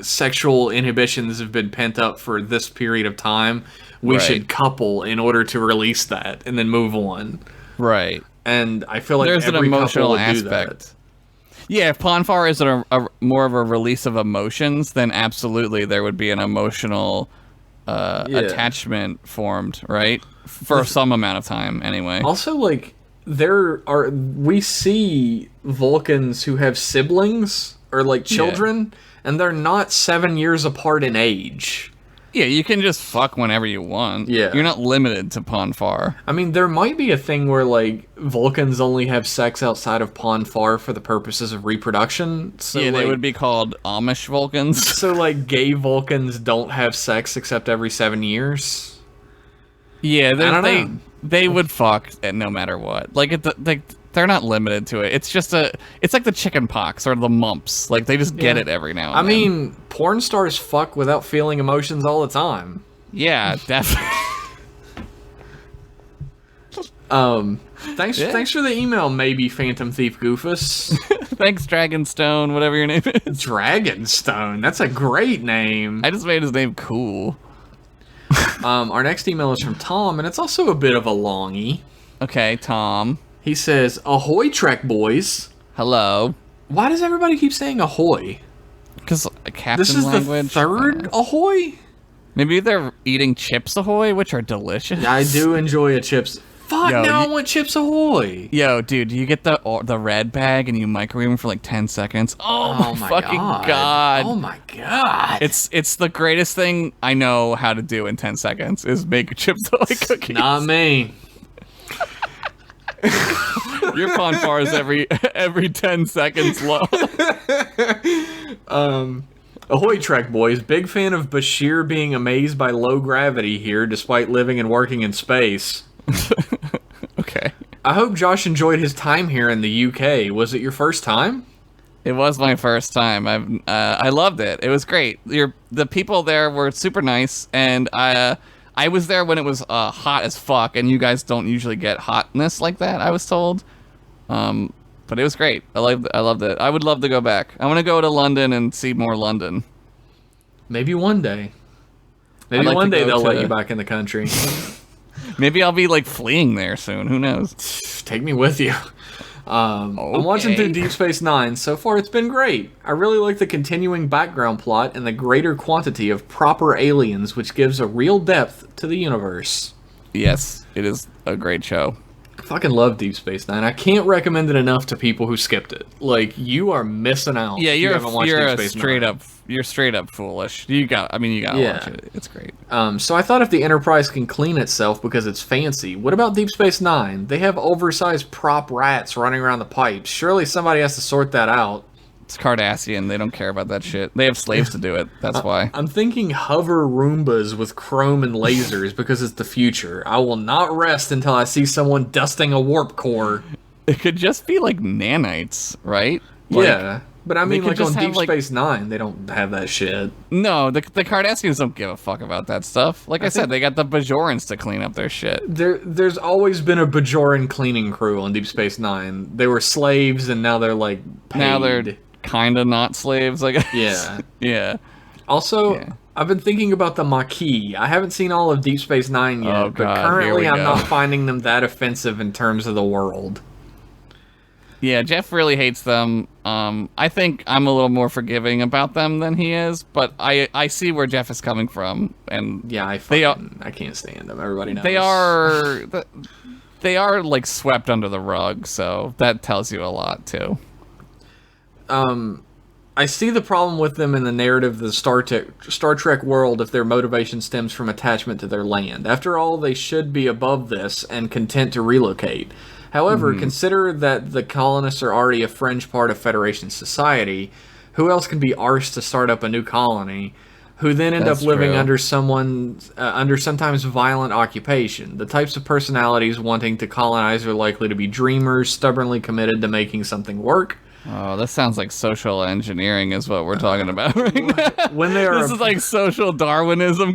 sexual inhibitions have been pent up for this period of time. We should couple in order to release that and then move on. Right. And I feel like there's every an emotional couple would aspect. do that. Yeah, if Ponfar is a more of a release of emotions, then absolutely there would be an emotional attachment formed, right? For some amount of time, anyway. Also, like, we see Vulcans who have siblings or like children, and they're not 7 years apart in age. Yeah, you can just fuck whenever you want. Yeah. You're not limited to Ponfar. I mean, there might be a thing where, like, Vulcans only have sex outside of Ponfar for the purposes of reproduction. So, Yeah, they like, would be called Amish Vulcans. So, like, gay Vulcans don't have sex except every 7 years? Yeah, I don't know. they would fuck no matter what. Like, they're not limited to it. It's like the chicken pox or the mumps. Like, they just get it every now and then. I mean, porn stars fuck without feeling emotions all the time. Yeah, definitely. Thanks for the email, maybe Phantom Thief Goofus. Thanks, Dragonstone, whatever your name is. Dragonstone, that's a great name. I just made his name cool. Our next email is from Tom, and it's also a bit of a longie. Okay, Tom. He says, "Ahoy, Trek boys." Hello. Why does everybody keep saying ahoy? Because captain This is language. the third ahoy? Maybe they're eating Chips Ahoy, which are delicious. I do enjoy a Chips. Fuck, Yo, now I want Chips Ahoy. Yo, dude, you get the red bag and you microwave them for like 10 seconds. Oh my fucking god. Oh my god. It's the greatest thing I know how to do in 10 seconds is make Chips Ahoy cookies. Not me. Your Ponfar is every 10 seconds low. Ahoy, Trek boys. Big fan of Bashir being amazed by low gravity here despite living and working in space. Okay. I hope Josh enjoyed his time here in the UK. Was it your first time? It was my first time. I loved it. It was great. The people there were super nice, and I was there when it was hot as fuck, and you guys don't usually get hotness like that, I was told. But it was great. I loved it. I would love to go back. I want to go to London and see more London. Maybe one day. Maybe I'd like one to day go they'll let to- you back in the country. Maybe I'll be like fleeing there soon. Who knows? Take me with you. I'm watching through Deep Space Nine. So far, it's been great. I really like the continuing background plot and the greater quantity of proper aliens, which gives a real depth to the universe. Yes, it is a great show. I fucking love Deep Space Nine. I can't recommend it enough to people who skipped it. Like, you are missing out. Yeah, if you you're haven't watched Deep Space straight Nine. up. You're straight up foolish. You gotta Yeah. watch it. It's great. So I thought if the Enterprise can clean itself because it's fancy, what about Deep Space Nine? They have oversized prop rats running around the pipes. Surely somebody has to sort that out. It's Cardassian. They don't care about that shit. They have slaves to do it. That's why. I'm thinking hover Roombas with chrome and lasers because it's the future. I will not rest until I see someone dusting a warp core. It could just be like nanites, right? Like, Yeah. But I mean, could like on just have, Deep like- Space Nine, they don't have that shit. No, the Cardassians don't give a fuck about that stuff. Like I said, they got the Bajorans to clean up their shit. There's always been a Bajoran cleaning crew on Deep Space Nine. They were slaves, and now they're like paid. Now they're kind of not slaves, I guess. Yeah. Yeah. Also, Yeah. I've been thinking about the Maquis. I haven't seen all of Deep Space Nine yet, Oh, but God, here currently we I'm go. not finding them that offensive in terms of the world. Yeah, Jeff really hates them. I think I'm a little more forgiving about them than he is, but I see where Jeff is coming from, and Yeah, I can't stand them. Everybody knows. they are like swept under the rug, so that tells you a lot too. I see the problem with them in the narrative of the Star Trek world if their motivation stems from attachment to their land. After all, they should be above this and content to relocate. However, consider that the colonists are already a fringe part of Federation society. Who else can be arsed to start up a new colony? Who then end That's up living true. under sometimes violent occupation. The types of personalities wanting to colonize are likely to be dreamers, stubbornly committed to making something work. Oh, this sounds like social engineering is what we're talking about right now. When they are This is like social Darwinism.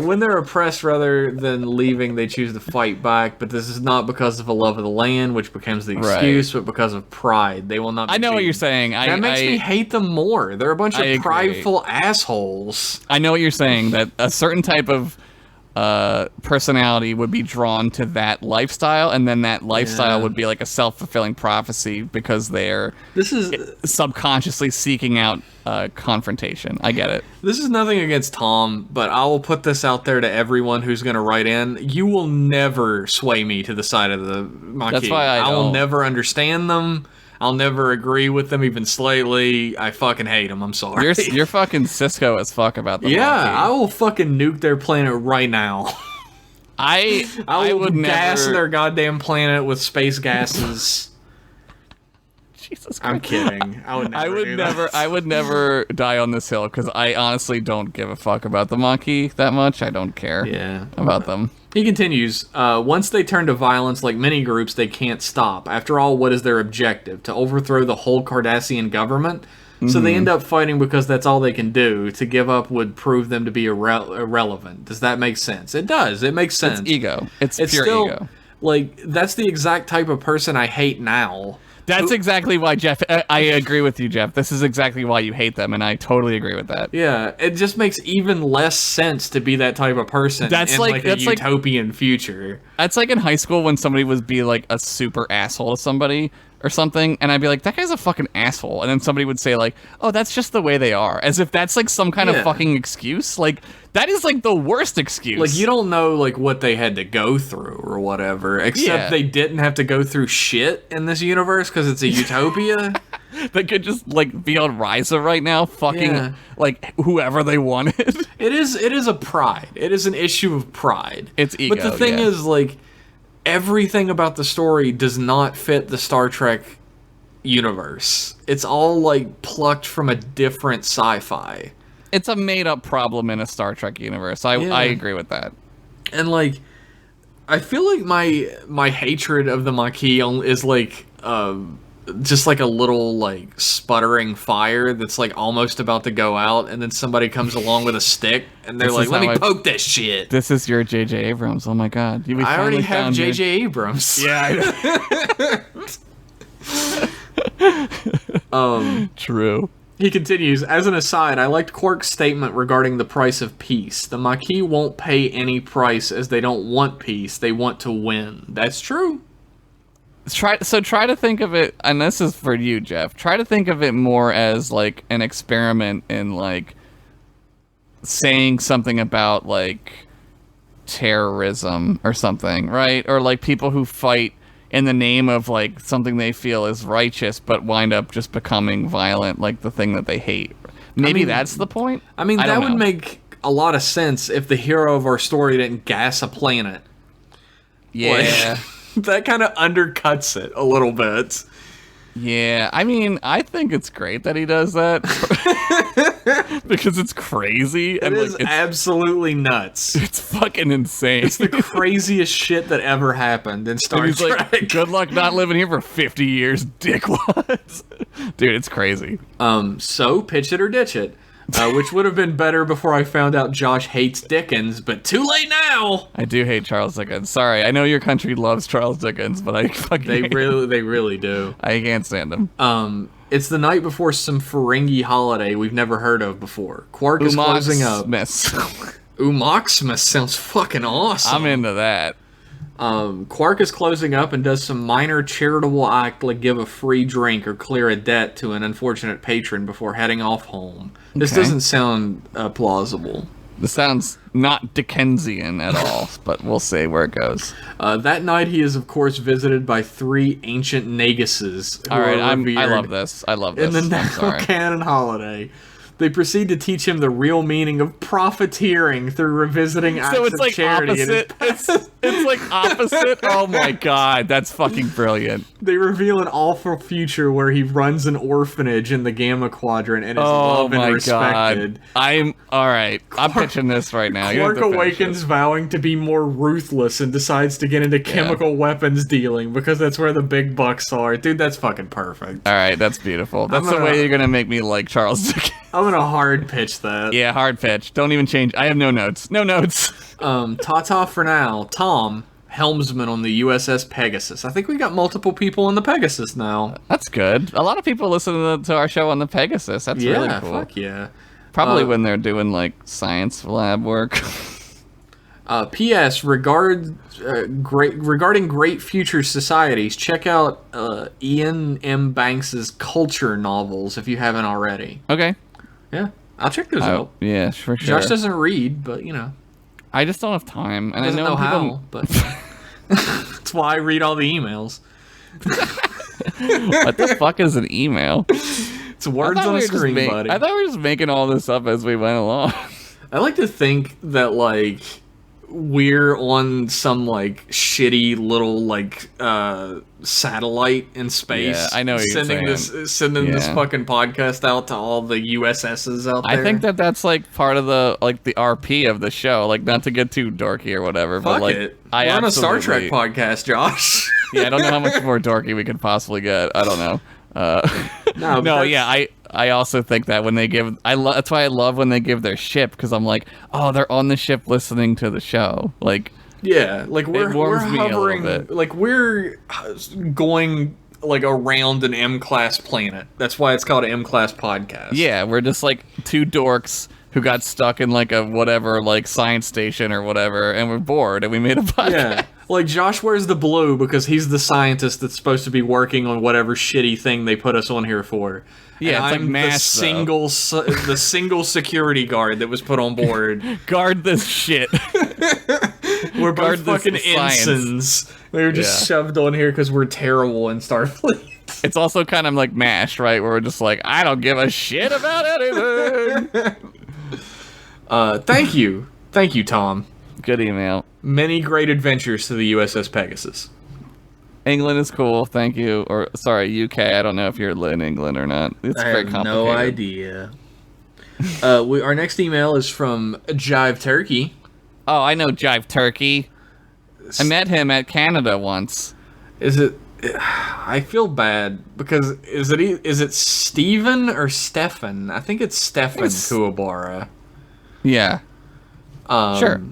when they're oppressed rather than leaving, they choose to fight back. But this is not because of a love of the land, which becomes the excuse, but because of pride. They will not. Be I know what beaten. you're saying. That makes me hate them more. They're a bunch I of agree. prideful assholes. I know what you're saying, that a certain type of personality would be drawn to that lifestyle, and then that lifestyle Yeah. would be like a self-fulfilling prophecy because they're This is subconsciously seeking out confrontation. I get it. This is nothing against Tom, but I will put this out there to everyone who's going to write in. You will never sway me to the side of the Maquis. That's why I will don't. never understand them. I'll never agree with them even slightly. I fucking hate them. I'm sorry. You're fucking Cisco as fuck about the yeah, Maquis. I will fucking nuke their planet right now. I will would gas never. their goddamn planet with space gases. Jesus Christ. I'm kidding. I would never. do that. I would never die on this hill because I honestly don't give a fuck about the Maquis that much. I don't care Yeah. about them. He continues, once they turn to violence like many groups, they can't stop. After all, what is their objective? To overthrow the whole Cardassian government? So they end up fighting because that's all they can do. To give up would prove them to be irrelevant. Does that make sense? It does. It makes sense. It's ego. It's pure still, ego. Like, that's the exact type of person I hate now. That's exactly why, Jeff. I agree with you, Jeff. This is exactly why you hate them, and I totally agree with that. Yeah, it just makes even less sense to be that type of person in a utopian future. That's like in high school when somebody would be like a super asshole to somebody or something, and I'd be like, that guy's a fucking asshole. And then somebody would say like, oh, that's just the way they are. As if that's like some kind of fucking excuse. Like, that is like the worst excuse. Like, you don't know like what they had to go through or whatever, except they didn't have to go through shit in this universe because it's a utopia. They could just like be on Ryza right now, fucking like whoever they wanted. It is a pride. It is an issue of pride. It's ego. But the thing is, like, everything about the story does not fit the Star Trek universe. It's all like plucked from a different sci-fi. It's a made-up problem in a Star Trek universe. I agree with that. And like, I feel like my hatred of the Maquis is like just like a little like sputtering fire that's like almost about to go out, and then somebody comes along with a stick and they're like, "Let me poke that shit." This is your J.J. Abrams. Oh my god, I already have J.J. Abrams. Yeah, I know. True. He continues, as an aside, I liked Quark's statement regarding the price of peace. The Maquis won't pay any price as they don't want peace. They want to win. That's true. Try to think of it, and this is for you, Jeff. Try to think of it more as like an experiment in like saying something about like terrorism or something, right? Or like people who fight in the name of like something they feel is righteous but wind up just becoming violent, like the thing that they hate. Maybe that's the point. I mean, that would make a lot of sense if the hero of our story didn't gas a planet. Yeah. That kind of undercuts it a little bit. Yeah, I mean, I think it's great that he does that because it's crazy. It is absolutely nuts. It's fucking insane. It's the craziest shit that ever happened in Star Trek. Like, good luck not living here for 50 years, dickwads. Dude, it's crazy. So pitch it or ditch it. Which would have been better before I found out Josh hates Dickens, but too late now. I do hate Charles Dickens. Sorry, I know your country loves Charles Dickens, but I fucking they really do. I can't stand him. It's the night before some Ferengi holiday we've never heard of before. Quark is closing up. Umoxmas sounds fucking awesome. I'm into that. Quark is closing up and does some minor charitable act like give a free drink or clear a debt to an unfortunate patron before heading off home. This doesn't sound plausible. This sounds not Dickensian at all, but we'll see where it goes. That night he is, of course, visited by 3 ancient Naguses. All right, I love this. I love this. In the now canon holiday. They proceed to teach him the real meaning of profiteering through revisiting acts So it's of like charity. opposite. It's like opposite. Oh my god, that's fucking brilliant. They reveal an awful future where he runs an orphanage in the Gamma Quadrant and is loved and respected. I'm all right. I'm pitching this right now. Clark awakens vowing to be more ruthless and decides to get into chemical weapons dealing because that's where the big bucks are. Dude, that's fucking perfect. All right, that's beautiful. That's the way you're gonna make me like Charles Dickens. I'm gonna hard pitch that. Yeah, hard pitch. Don't even change. I have no notes. No notes. Ta-ta for now. Tom, helmsman on the USS Pegasus. I think we got multiple people on the Pegasus now. That's good. A lot of people listen to our show on the Pegasus. That's really cool. Fuck yeah. Probably when they're doing like science lab work. P.S. Regarding great future societies, check out Ian M. Banks's Culture novels if you haven't already. Okay. Yeah, I'll check those out. Yeah, for sure. Josh doesn't read, but you know. I just don't have time, and Doesn't I know how, but that's why I read all the emails. What the fuck is an email? It's words on a screen, buddy. I thought we were just making all this up as we went along. I like to think that like we're on some like shitty little like satellite in space. Yeah, I know what you're sending this fucking podcast out to all the USSs out there. I think that's like part of the RP of the show. Like, not to get too dorky or whatever, Fuck but like it. We're on a Star Trek podcast, Josh. Yeah, I don't know how much more dorky we could possibly get. I don't know. No, yeah, I also think that when they give, that's why I love when they give their ship, because I'm like, oh, they're on the ship listening to the show. Like, yeah, like we're hovering, like we're going like around an M-class planet. That's why it's called an M-class podcast. Yeah, we're just like two dorks who got stuck in like a whatever, like science station or whatever, and we're bored, and we made a podcast. Yeah. Like, Josh wears the blue because he's the scientist that's supposed to be working on whatever shitty thing they put us on here for. Yeah, and it's I'm like MASH, the single security guard that was put on board. Guard this shit. We're both fucking ensigns. We were just shoved on here because we're terrible in Starfleet. It's also kind of like MASH, right? Where we're just like, I don't give a shit about anything. Thank you, Tom. Good email. Many great adventures to the USS Pegasus. England is cool, thank you. Or, sorry, UK. I don't know if you're in England or not. It's very complicated. No idea. Our next email is from Jive Turkey. Oh, I know Jive Turkey. I met him at Canada once. Is it... I feel bad because is it Steven or Stefan? I think it's Stefan Kuwabara. Yeah. Sure.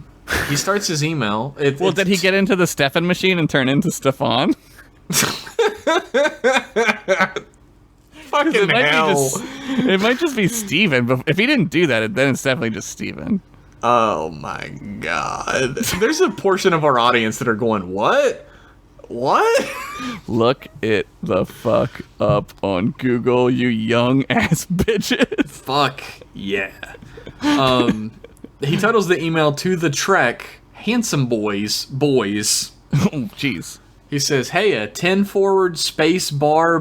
He starts his email. Did he get into the Stefan machine and turn into Stefan? Fucking hell. It might just be Steven, but if he didn't do that, then it's definitely just Steven. Oh my god. There's a portion of our audience that are going, what? What? Look it the fuck up on Google, you young ass bitches. Fuck yeah. He titles the email to the Trek, Handsome Boys. Oh, jeez. He says, hey, a 10 forward space bar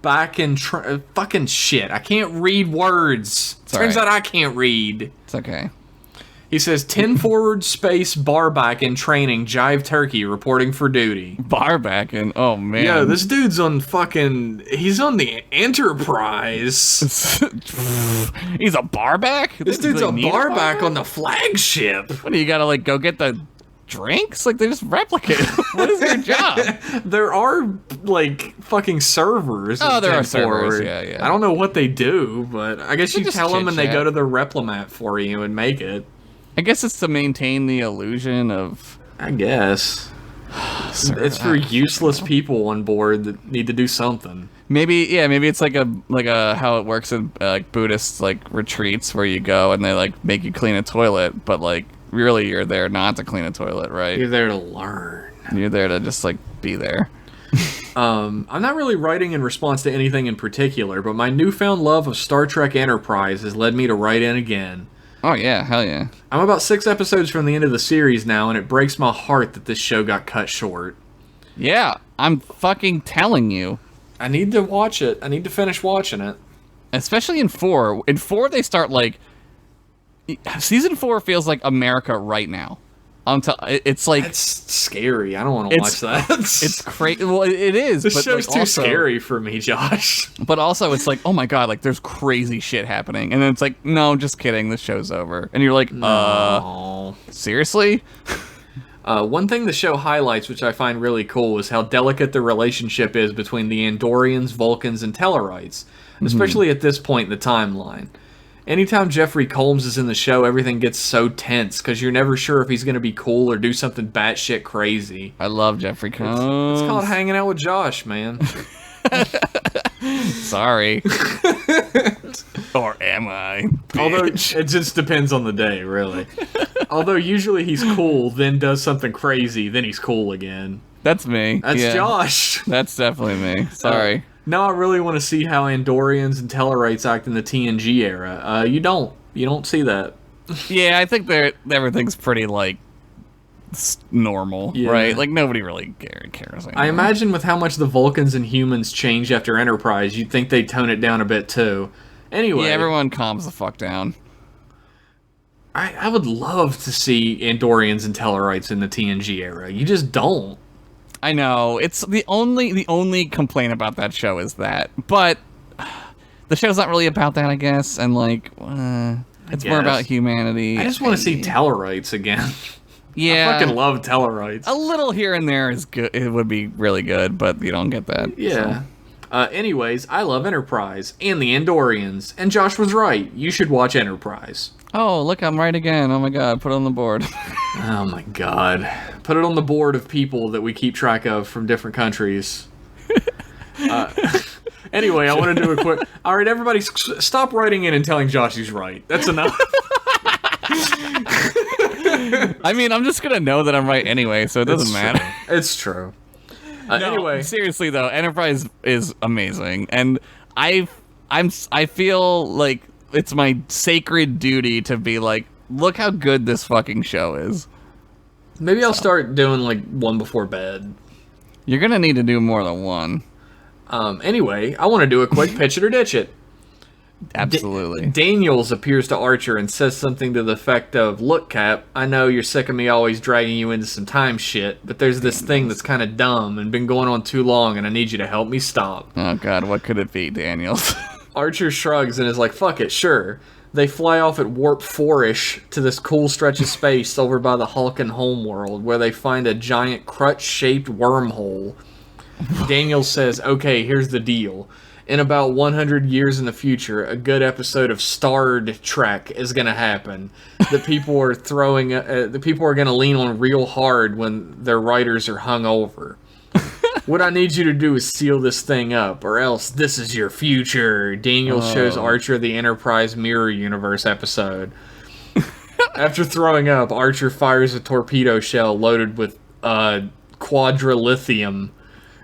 back in fucking shit. I can't read words. Turns out I can't read. It's okay. He says, 10 forward space bar back in training, Jive Turkey reporting for duty. Bar back in? Oh, man. Yeah, this dude's on he's on the Enterprise. He's a barback? This dude's a barback on the flagship. What, do you gotta, like, go get the drinks? Like, they just replicate. What is their job? There are, like, fucking servers. Oh, there are servers, yeah. I don't know what they do, but I guess you tell them and they chit-chat. go to the Replimat for you and make it. I guess it's to maintain the illusion of... I guess. It's for useless people on board that need to do something. Maybe it's like a how it works in like Buddhist like retreats where you go and they like make you clean a toilet, but like really you're there not to clean a toilet, right? You're there to learn. You're there to just like be there. I'm not really writing in response to anything in particular, but my newfound love of Star Trek Enterprise has led me to write in again. Oh yeah, hell yeah. I'm about 6 episodes from the end of the series now, and it breaks my heart that this show got cut short. Yeah, I'm fucking telling you. I need to watch it. I need to finish watching it. Especially in 4. In 4, they start like... Season 4 feels like America right now. It's like... It's scary. I don't want to watch that. It's crazy. Well, it is. This but show's like too also, scary for me, Josh. But also, it's like, oh my god, like, there's crazy shit happening. And then it's like, no, just kidding, the show's over. And you're like, no. Seriously? One thing the show highlights, which I find really cool, is how delicate the relationship is between the Andorians, Vulcans, and Tellarites, especially at this point in the timeline. Anytime Jeffrey Combs is in the show, everything gets so tense, because you're never sure if he's going to be cool or do something batshit crazy. I love Jeffrey Combs. It's called hanging out with Josh, man. Sorry. Or am I? Although Bitch. it just depends on the day, really. Although usually he's cool, then does something crazy, then he's cool again. That's me. That's yeah. Josh. That's definitely me. Sorry. Now I really want to see how Andorians and Tellarites act in the TNG era. You don't see that. Yeah, I think everything's pretty, like, normal, Yeah. right? Like, nobody really cares anymore. I imagine with how much the Vulcans and humans change after Enterprise, you'd think they'd tone it down a bit too. Anyway, Yeah, everyone calms the fuck down. I would love to see Andorians and Tellarites in the TNG era. You just don't. I know. It's the only complaint about that show is that. But the show's not really about that, I guess, and, like, it's more about humanity. I just want to see Tellarites again. Yeah. I fucking love Tellarites. A little here and there is good. It would be really good, but you don't get that. Yeah. So. Anyways, I love Enterprise and the Andorians, and Josh was right. You should watch Enterprise. Oh, look, I'm right again. Oh my god, put it on the board. Oh my god. Put it on the board of people that we keep track of from different countries. Anyway, I want to do a quick... Alright, everybody, stop writing in and telling Josh he's right. That's enough. I mean, I'm just gonna know that I'm right anyway, so it doesn't matter. It's true. No, Anyway, seriously though, Enterprise is amazing, and I feel like it's my sacred duty to be like, look how good this fucking show is. maybe I'll start doing like one before bed. You're gonna need to do more than one. Anyway, I want to do a quick pitch it or ditch it. Absolutely. Daniels appears to Archer and says something to the effect of, "Look, Cap, I know you're sick of me always dragging you into some time shit, but there's this thing that's kind of dumb and been going on too long, and I need you to help me stop." Oh god, what could it be, Daniels? Archer shrugs and is like, "Fuck it, sure." They fly off at warp 4-ish to this cool stretch of space over by the Hulk homeworld, where they find a giant crutch-shaped wormhole. Daniels says, "Okay, here's the deal. In about 100 years in the future, a good episode of Star Trek is going to happen. The people are going to lean on real hard when their writers are hung over. What I need you to do is seal this thing up, or else this is your future." Daniels shows Archer the Enterprise Mirror Universe episode. After throwing up, Archer fires a torpedo shell loaded with quadrilithium.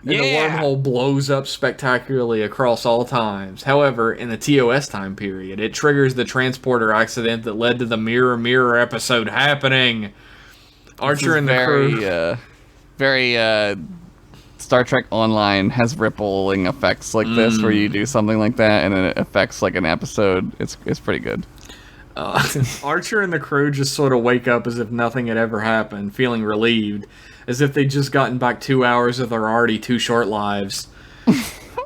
And the wormhole blows up spectacularly across all times. However, in the TOS time period, it triggers the transporter accident that led to the Mirror episode happening. Archer and the crew... very Star Trek Online has rippling effects like this, where you do something like that and then it affects like an episode. It's pretty good. Archer and the crew just sort of wake up as if nothing had ever happened, feeling relieved, as if they'd just gotten back 2 hours of their already too short lives.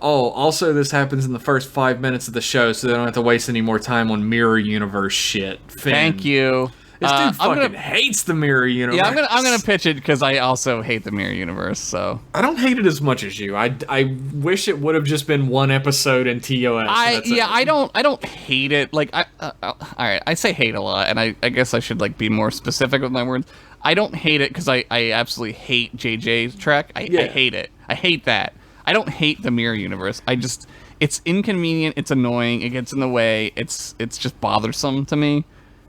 Oh, also this happens in the first 5 minutes of the show, so they don't have to waste any more time on Mirror Universe shit. Finn. Thank you. This dude fucking hates the Mirror Universe. Yeah, I'm gonna pitch it because I also hate the Mirror Universe. So I don't hate it as much as you. I wish it would have just been one episode in TOS. I don't hate it. Like all right, I say hate a lot, and I guess I should like be more specific with my words. I don't hate it because I absolutely hate JJ's Trek. I hate it. I hate that. I don't hate the Mirror Universe. It's inconvenient. It's annoying. It gets in the way. It's just bothersome to me.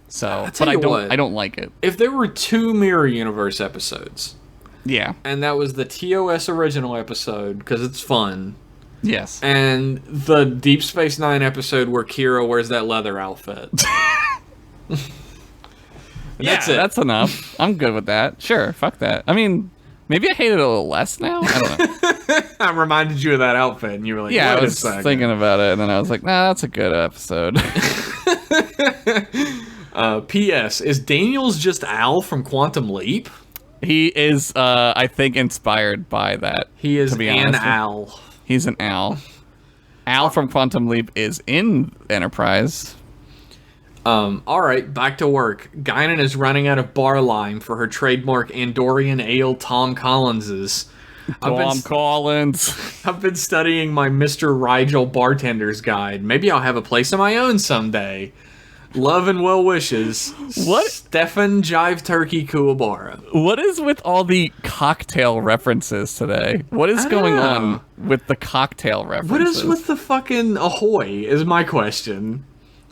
So, but I don't like it. If there were 2 Mirror Universe episodes, yeah, and that was the TOS original episode because it's fun, yes, and the Deep Space Nine episode where Kira wears that leather outfit. That's it. That's enough. I'm good with that. Sure, fuck that. I mean, maybe I hate it a little less now. I don't know. I reminded you of that outfit, and you were like, yeah, wait I was thinking about it, and then I was like, nah, that's a good episode. P.S. Is Daniels just Al from Quantum Leap? He is, I think, inspired by that. He is to be an honest. Al. He's an Al. Al from Quantum Leap is in Enterprise. Alright, back to work. Guinan is running out of bar lime for her trademark Andorian ale Tom Collins's. Tom Collins. I've been studying my Mr. Rigel bartender's guide. Maybe I'll have a place of my own someday. Love and well wishes. What? Stefan Jive Turkey Kuwabara. What is with all the cocktail references today? What is going on with the cocktail references? What is with the fucking ahoy is my question.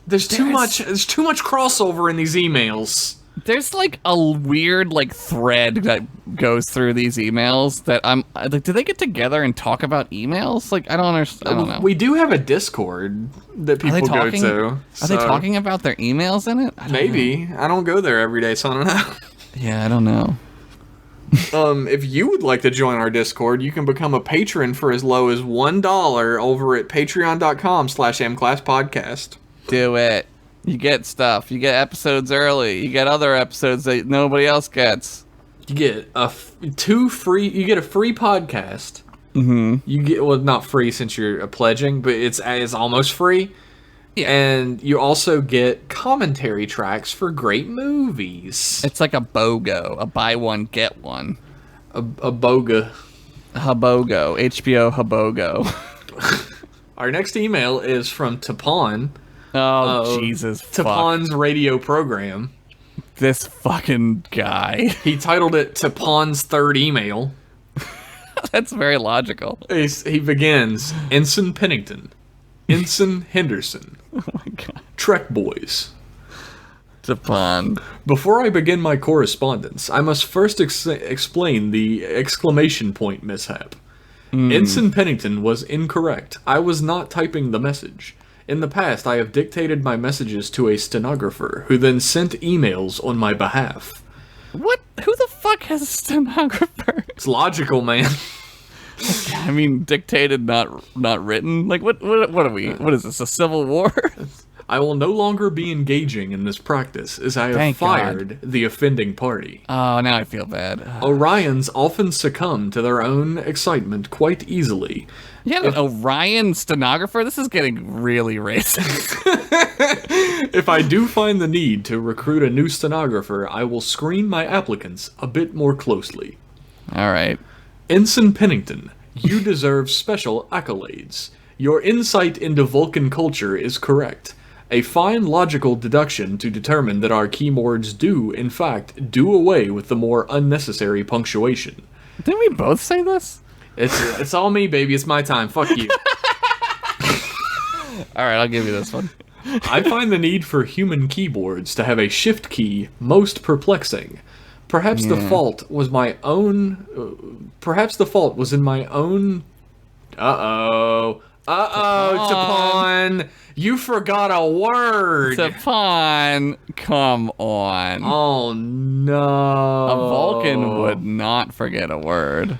There's too much crossover in these emails. There's like a weird like thread that goes through these emails that I'm like, do they get together and talk about emails? Like, I don't understand. I don't know. We do have a Discord that people go to. Are they talking about their emails in it? Maybe. I don't go there every day, so I don't know. Yeah, I don't know. If you would like to join our Discord, you can become a patron for as low as $1 over at patreon.com/mclasspodcast. Do it. You get stuff. You get episodes early. You get other episodes that nobody else gets. You get a free podcast. Mm-hmm. You get, well, not free since you're pledging, but it's almost free. Yeah. And you also get commentary tracks for great movies. It's like a BOGO, a buy one get one. A boga. Habogo, HBO Habogo. Our next email is from Tapon. Oh, Jesus. Tapon's radio program. This fucking guy. He titled it Tapon's third email. That's very logical. He begins, Ensign Pennington, Ensign Henderson. Oh my god. Trek Boys. Tapon. Before I begin my correspondence, I must first explain the exclamation point mishap. Ensign Pennington was incorrect. I was not typing the message. In the past, I have dictated my messages to a stenographer, who then sent emails on my behalf. What? Who the fuck has a stenographer? It's logical, man. I mean, dictated, not written. Like, what are we? What is this? A civil war? I will no longer be engaging in this practice, as I have fired the offending party. Oh, now I feel bad. Orions often succumb to their own excitement quite easily. Yeah, an Orion stenographer? This is getting really racist. If I do find the need to recruit a new stenographer, I will screen my applicants a bit more closely. All right. Ensign Pennington, you deserve special accolades. Your insight into Vulcan culture is correct. A fine logical deduction to determine that our keyboards do, in fact, do away with the more unnecessary punctuation. Didn't we both say this? It's all me, baby. It's my time. Fuck you. All right, I'll give you this one. I find the need for human keyboards to have a shift key most perplexing. Perhaps the fault was my own. Perhaps the fault was in my own. Tapon. You forgot a word. Tapon, come on. Oh no. A Vulcan would not forget a word.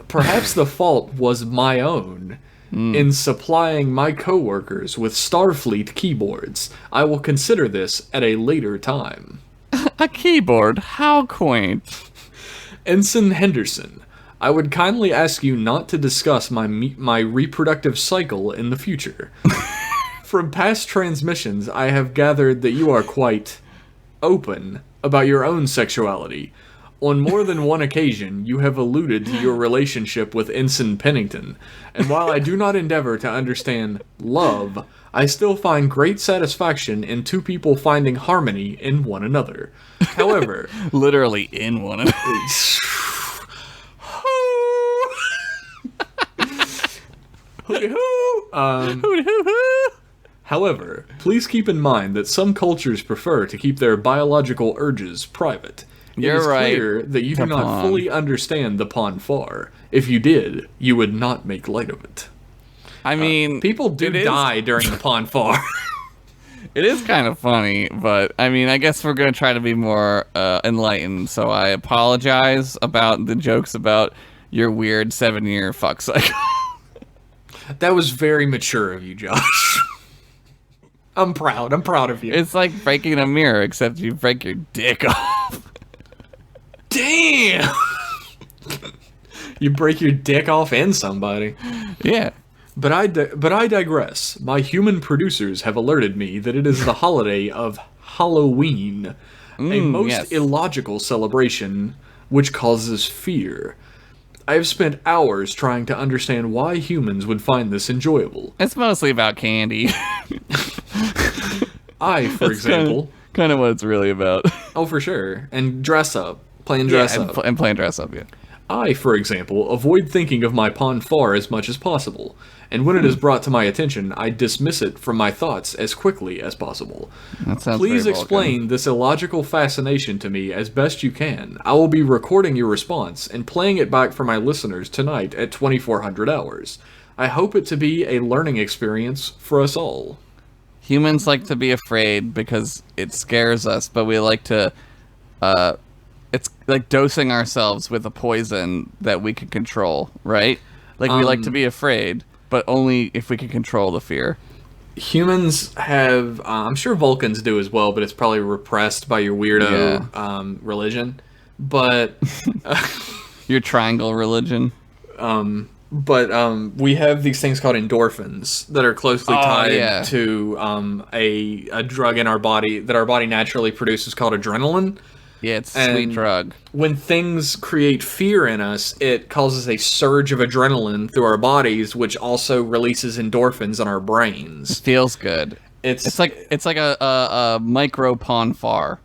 Perhaps the fault was my own. In supplying my coworkers with Starfleet keyboards. I will consider this at a later time. A keyboard? How quaint. Ensign Henderson, I would kindly ask you not to discuss my reproductive cycle in the future. From past transmissions, I have gathered that you are quite open about your own sexuality. On more than one occasion, you have alluded to your relationship with Ensign Pennington, and while I do not endeavor to understand love, I still find great satisfaction in two people finding harmony in one another. However... Literally in one another. However, please keep in mind that some cultures prefer to keep their biological urges private. You're it is right. clear that you do not fully understand the Ponfar. If you did, you would not make light of it. I mean... people do die during the Ponfar. It is kind of funny, but, I mean, I guess we're going to try to be more enlightened, so I apologize about the jokes about your weird 7-year fuck cycle. That was very mature of you, Josh. I'm proud. I'm proud of you. It's like breaking a mirror, except you break your dick off. Damn! You break your dick off and somebody. Yeah. But I digress. My human producers have alerted me that it is the holiday of Halloween, a most illogical celebration which causes fear. I have spent hours trying to understand why humans would find this enjoyable. It's mostly about candy. I, for example... Kind of what it's really about. Oh, for sure. And dress up. Playing dress up. And playing dress up, yeah. I, for example, avoid thinking of my pawn far as much as possible, and when it is brought to my attention, I dismiss it from my thoughts as quickly as possible. That sounds Please very explain Vulcan. this illogical fascination to me as best you can. I will be recording your response and playing it back for my listeners tonight at 2400 hours. I hope it to be a learning experience for us all. Humans like to be afraid because it scares us, but we like to... it's like dosing ourselves with a poison that we can control, right? Like, we like to be afraid, but only if we can control the fear. Humans have, I'm sure Vulcans do as well, but it's probably repressed by your weirdo religion. But Your triangle religion. We have these things called endorphins that are closely tied to to a drug in our body that our body naturally produces called adrenaline. Yeah, it's a sweet drug. When things create fear in us, it causes a surge of adrenaline through our bodies, which also releases endorphins in our brains. It feels good. It's like a micro pawn far.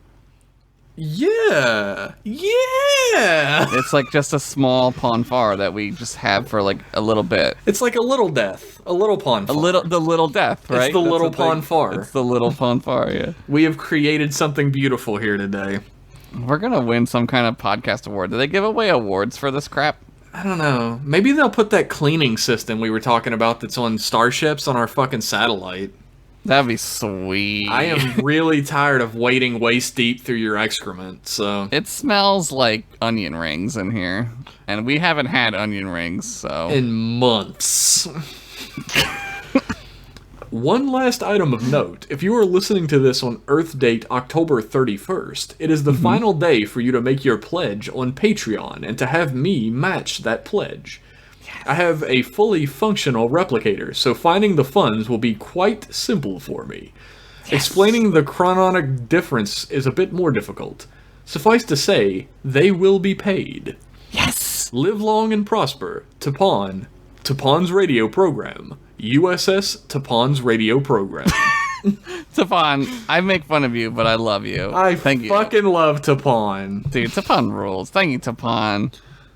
Yeah. It's like just a small pawn far that we just have for like a little bit. It's like a little death, a little pawn far. The little death, right? It's the little pawn far. It's the little pawn far, yeah. We have created something beautiful here today. We're gonna win some kind of podcast award. Do they give away awards for this crap? I don't know. Maybe they'll put that cleaning system we were talking about that's on starships on our fucking satellite. That'd be sweet. I am really tired of wading waist deep through your excrement, so... It smells like onion rings in here. And we haven't had onion rings, so... In months. One last item of note. If you are listening to this on Earth date October 31st, it is the final day for you to make your pledge on Patreon and to have me match that pledge. Yes. I have a fully functional replicator, so finding the funds will be quite simple for me. Yes. Explaining the chronomic difference is a bit more difficult. Suffice to say, they will be paid. Yes! Live long and prosper. Tapon's radio program. USS Tapon's radio program. Tapon, I make fun of you, but I love you. Thank you. Fucking love Tapon. Dude, Tapon rules. Thank you, Tapon.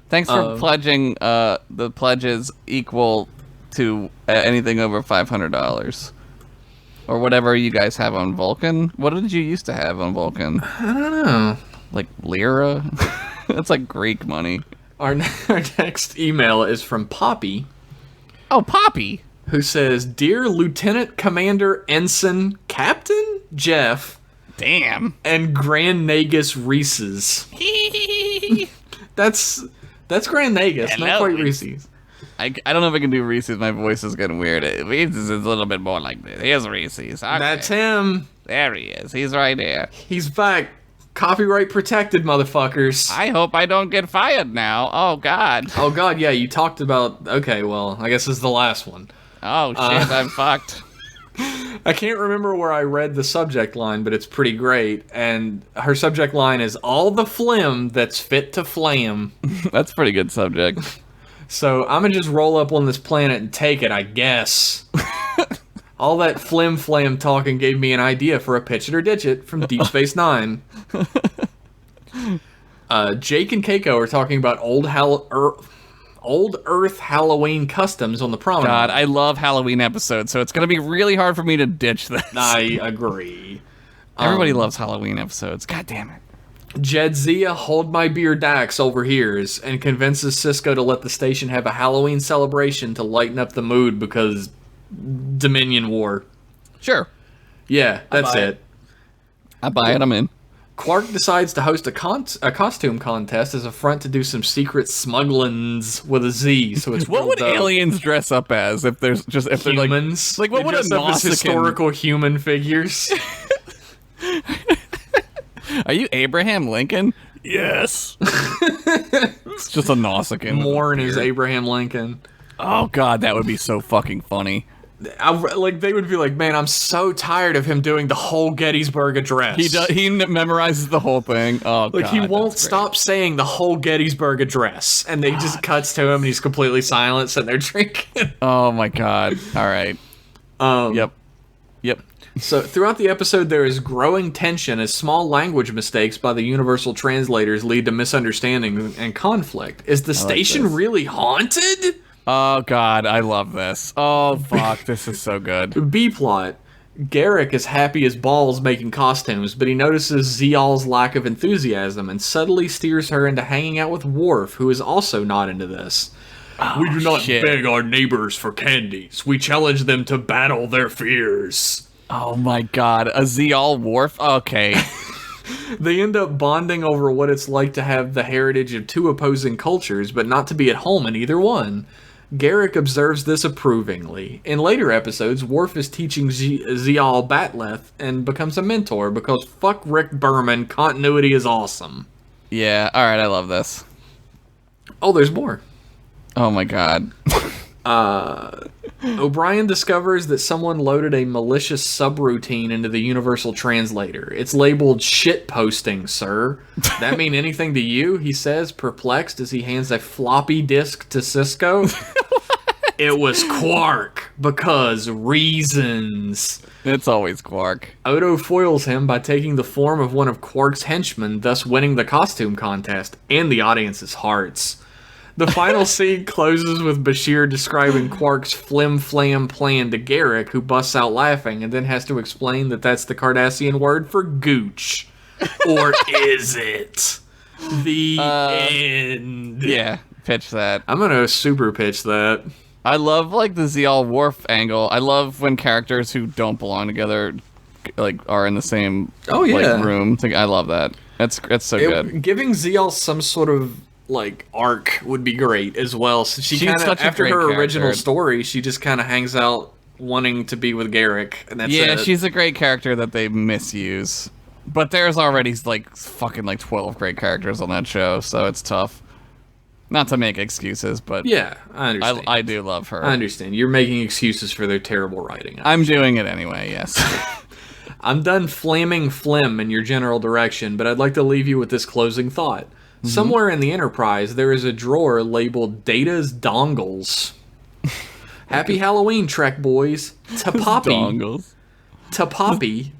Thanks for pledging the pledges equal to anything over $500. Or whatever you guys have on Vulcan. What did you used to have on Vulcan? I don't know. Like lira? That's like Greek money. Our next email is from Poppy. Oh, Poppy! Who says, Dear Lieutenant Commander Ensign Captain Jeff. Damn. And Grand Nagus Reese's. That's Grand Nagus, Hello, not quite Reese's. I don't know if I can do Reese's. My voice is getting weird. Reese's is a little bit more like this. Here's Reese's. Okay. That's him. There he is. He's right there. He's back. Copyright protected, motherfuckers. I hope I don't get fired now. Oh, God. Oh, God, yeah, you talked about... Okay, well, I guess this is the last one. Oh, shit, I'm fucked. I can't remember where I read the subject line, but it's pretty great. And her subject line is, all the phlegm that's fit to flam. That's a pretty good subject. So I'm going to just roll up on this planet and take it, I guess. All that flim-flam talking gave me an idea for a Pitch It or Ditch It from Deep Space Nine. Jake and Keiko are talking about old Earth Halloween customs on the promenade. God, I love Halloween episodes, so it's going to be really hard for me to ditch this. I agree. Everybody loves Halloween episodes. God damn it. Jedzia Hold My Beer Dax overhears and convinces Cisco to let the station have a Halloween celebration to lighten up the mood because Dominion War. Sure. Yeah, that's it. I buy it, I'm in. Quark decides to host a costume contest as a front to do some secret smugglings with a Z. So it's what would aliens dress up as if there's humans? Like what would a Nausicaan... historical human figures? Are you Abraham Lincoln? Yes. It's just a Nausicaan. Morn is Abraham Lincoln. Oh God, that would be so fucking funny. They would be like, man, I'm so tired of him doing the whole Gettysburg Address. He memorizes the whole thing. Oh, like, God, he won't stop saying the whole Gettysburg Address, and they just cuts to him, and he's completely silent, sitting there drinking. Oh my God! All right. Yep. Yep. So throughout the episode, there is growing tension as small language mistakes by the universal translators lead to misunderstanding and conflict. Is the station really haunted? Oh god, I love this. Oh fuck, this is so good. B plot. Garrick is happy as balls making costumes, but he notices Zial's lack of enthusiasm and subtly steers her into hanging out with Worf, who is also not into this. We do not beg our neighbors for candies. We challenge them to battle their fears. Oh my god, a Zial Worf? Okay. They end up bonding over what it's like to have the heritage of two opposing cultures, but not to be at home in either one. Garrick observes this approvingly. In later episodes, Worf is teaching Zial Batleth and becomes a mentor because fuck Rick Berman, continuity is awesome. Yeah, alright, I love this. Oh, there's more. Oh my god. O'Brien discovers that someone loaded a malicious subroutine into the Universal Translator. It's labeled shit posting, sir. That mean anything to you? He says, perplexed as he hands a floppy disk to Cisco. It was Quark, because reasons. It's always Quark. Odo foils him by taking the form of one of Quark's henchmen, thus winning the costume contest and the audience's hearts. The final scene closes with Bashir describing Quark's flim-flam plan to Garrick, who busts out laughing and then has to explain that that's the Cardassian word for gooch. Or is it? The end. Yeah, pitch that. I'm gonna super pitch that. I love, like, the Zial Worf angle. I love when characters who don't belong together, like, are in the same room. I love that. That's so good. Giving Zial some sort of like arc would be great as well. So she kind of, after her original story, she just kind of hangs out wanting to be with Garrick, and that's it. She's a great character that they misuse. But there's already like fucking like 12 great characters on that show, so it's tough. Not to make excuses, but yeah, I understand. I do love her. I understand. You're making excuses for their terrible writing. I'm doing it anyway. Yes. I'm done flaming phlegm in your general direction, but I'd like to leave you with this closing thought. Somewhere in the Enterprise, there is a drawer labeled Data's Dongles. Happy Halloween, Trek boys. Tapapi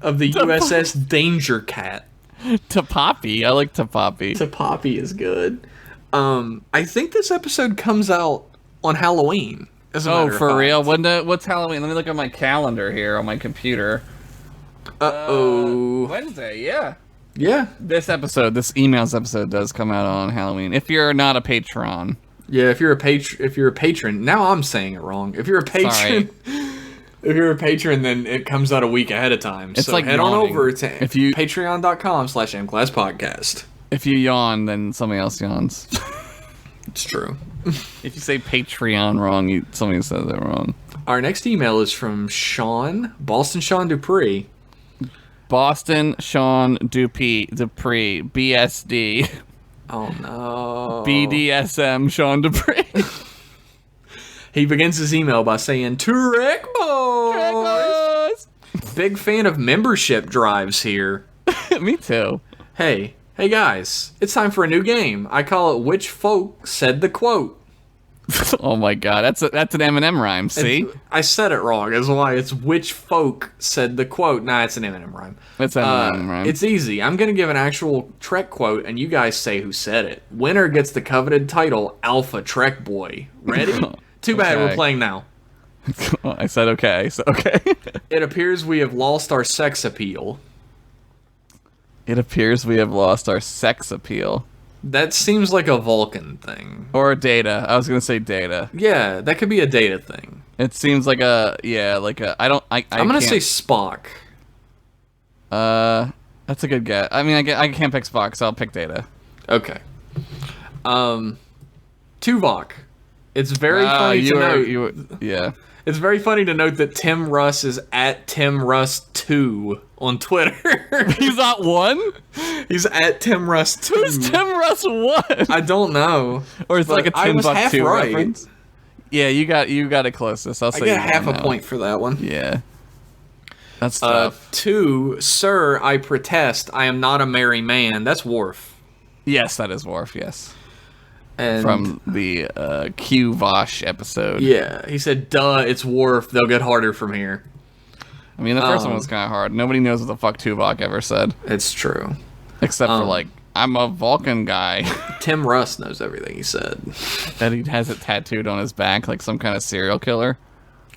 of the USS Danger Cat. Tapapi? I like Tapapi. Tapapi is good. I think this episode comes out on Halloween. Oh, for real? What's Halloween? Let me look at my calendar here on my computer. Wednesday, yeah. Yeah. This emails episode does come out on Halloween. If you're not a patron. Yeah, if you're a patron, now I'm saying it wrong. If you're a patron, then it comes out a week ahead of time. It's so like head yawning. on over to patreon.com/mclasspodcast. If you yawn, then somebody else yawns. It's true. If you say Patreon wrong, somebody says it wrong. Our next email is from Boston Sean Dupree. Boston Sean Dupree, BSD. Oh no. BDSM Sean Dupree. He begins his email by saying, Trek boys! Big fan of membership drives here. Me too. Hey guys, it's time for a new game. I call it Which Folk Said the Quote. Oh my god, that's an Eminem rhyme, see? I said it wrong, that's why it's Which Folk Said the Quote. Nah, it's an Eminem rhyme. It's an Eminem rhyme. It's easy. I'm gonna give an actual Trek quote, and you guys say who said it. Winner gets the coveted title, Alpha Trek Boy. Ready? Too bad we're playing now. I said okay, so okay. It appears we have lost our sex appeal. It appears we have lost our sex appeal. That seems like a Vulcan thing. Or Data. I was gonna say Data. Yeah, that could be a Data thing. It seems like I'm gonna say Spock. That's a good guess. I mean, I can't pick Spock, so I'll pick Data. Okay. Tuvok. It's very funny to note. Yeah. It's very funny to note that Tim Russ is at Tim Russ 2 on Twitter. He's not 1? He's at Tim Russ 2. Who's Tim Russ 1? I don't know. Or it's like a Timbuktu right. reference. Yeah, you got it closest. I'll say I got half a point for that one. Yeah. That's tough. 2, Sir, I protest. I am not a merry man. That's Worf. Yes, that is Worf, yes. And from the Q Vosh episode. Yeah, he said, duh, it's Worf. They'll get harder from here. I mean, the first one was kind of hard. Nobody knows what the fuck Tuvok ever said. It's true. Except for, like, I'm a Vulcan guy. Tim Russ knows everything he said. That he has it tattooed on his back like some kind of serial killer.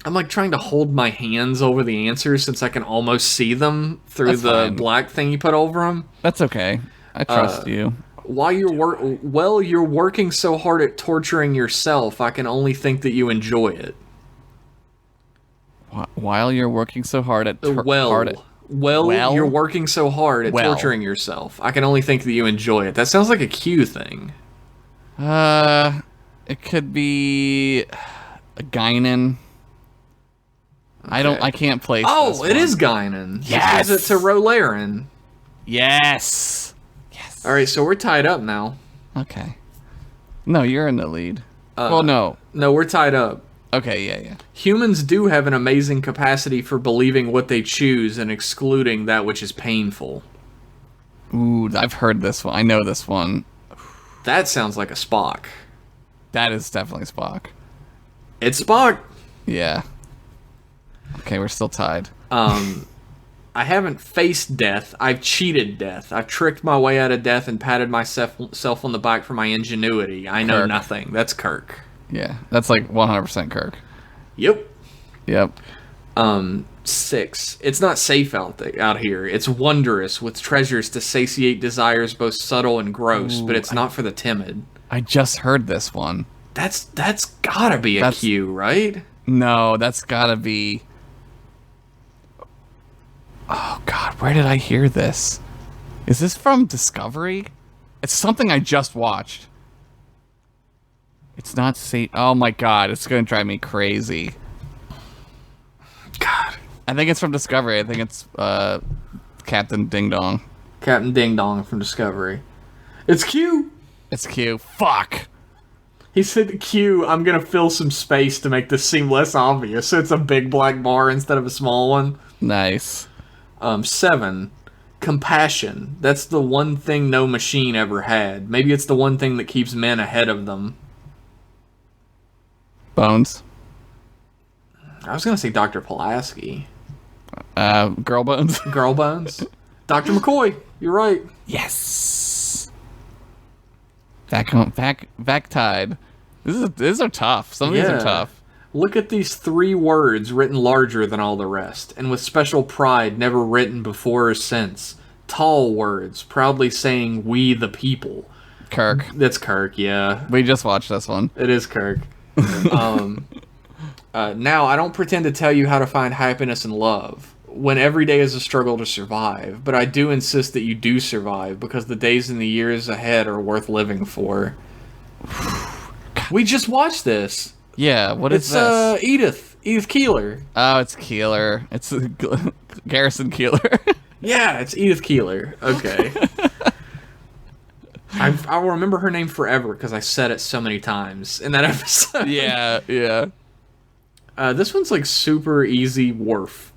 I'm, like, trying to hold my hands over the answers since I can almost see them through the black thing you put over them. That's okay. I trust you. While you're working so hard at torturing yourself, I can only think that you enjoy it. While you're working so hard at... You're working so hard at torturing yourself. I can only think that you enjoy it. That sounds like a Q thing. It could be a Guinan. Okay. I can't place this one. It is Guinan. Yes! It to Rolaren. Yes! All right, so we're tied up now. Okay. No, you're in the lead. Well, no. No, we're tied up. Okay, yeah. Humans do have an amazing capacity for believing what they choose and excluding that which is painful. Ooh, I've heard this one. I know this one. That sounds like a Spock. That is definitely Spock. It's Spock. Yeah. Okay, we're still tied. I haven't faced death. I've cheated death. I've tricked my way out of death and patted myself on the back for my ingenuity. I know nothing. That's Kirk. Yeah, that's like 100% Kirk. Yep. 6. It's not safe out here. It's wondrous with treasures to satiate desires both subtle and gross, but it's not for the timid. I just heard this one. That's gotta be a Q, right? No, that's gotta be... Oh, God, where did I hear this? Is this from Discovery? It's something I just watched. It's not safe. Oh, my God, it's gonna drive me crazy. God. I think it's from Discovery. I think it's Captain Ding Dong. Captain Ding Dong from Discovery. It's Q. It's Q. Fuck. He said Q, I'm going to fill some space to make this seem less obvious. So it's a big black bar instead of a small one. Nice. 7. Compassion. That's the one thing no machine ever had. Maybe it's the one thing that keeps men ahead of them. Bones. I was going to say Dr. Pulaski. Girl Bones. Girl Bones. Dr. McCoy. You're right. Yes. Back tied. These are tough. Some of these are tough. Look at these 3 words written larger than all the rest, and with special pride never written before or since. Tall words, proudly saying, "We the people." Kirk. That's Kirk, yeah. We just watched this one. It is Kirk. Now, I don't pretend to tell you how to find happiness and love, when every day is a struggle to survive, but I do insist that you do survive, because the days and the years ahead are worth living for. We just watched this. Yeah, what is this? Edith Keeler. Oh, it's Keeler. It's Garrison Keeler. Yeah, it's Edith Keeler. Okay. I'll remember her name forever because I said it so many times in that episode. Yeah. This one's like super easy. Worf.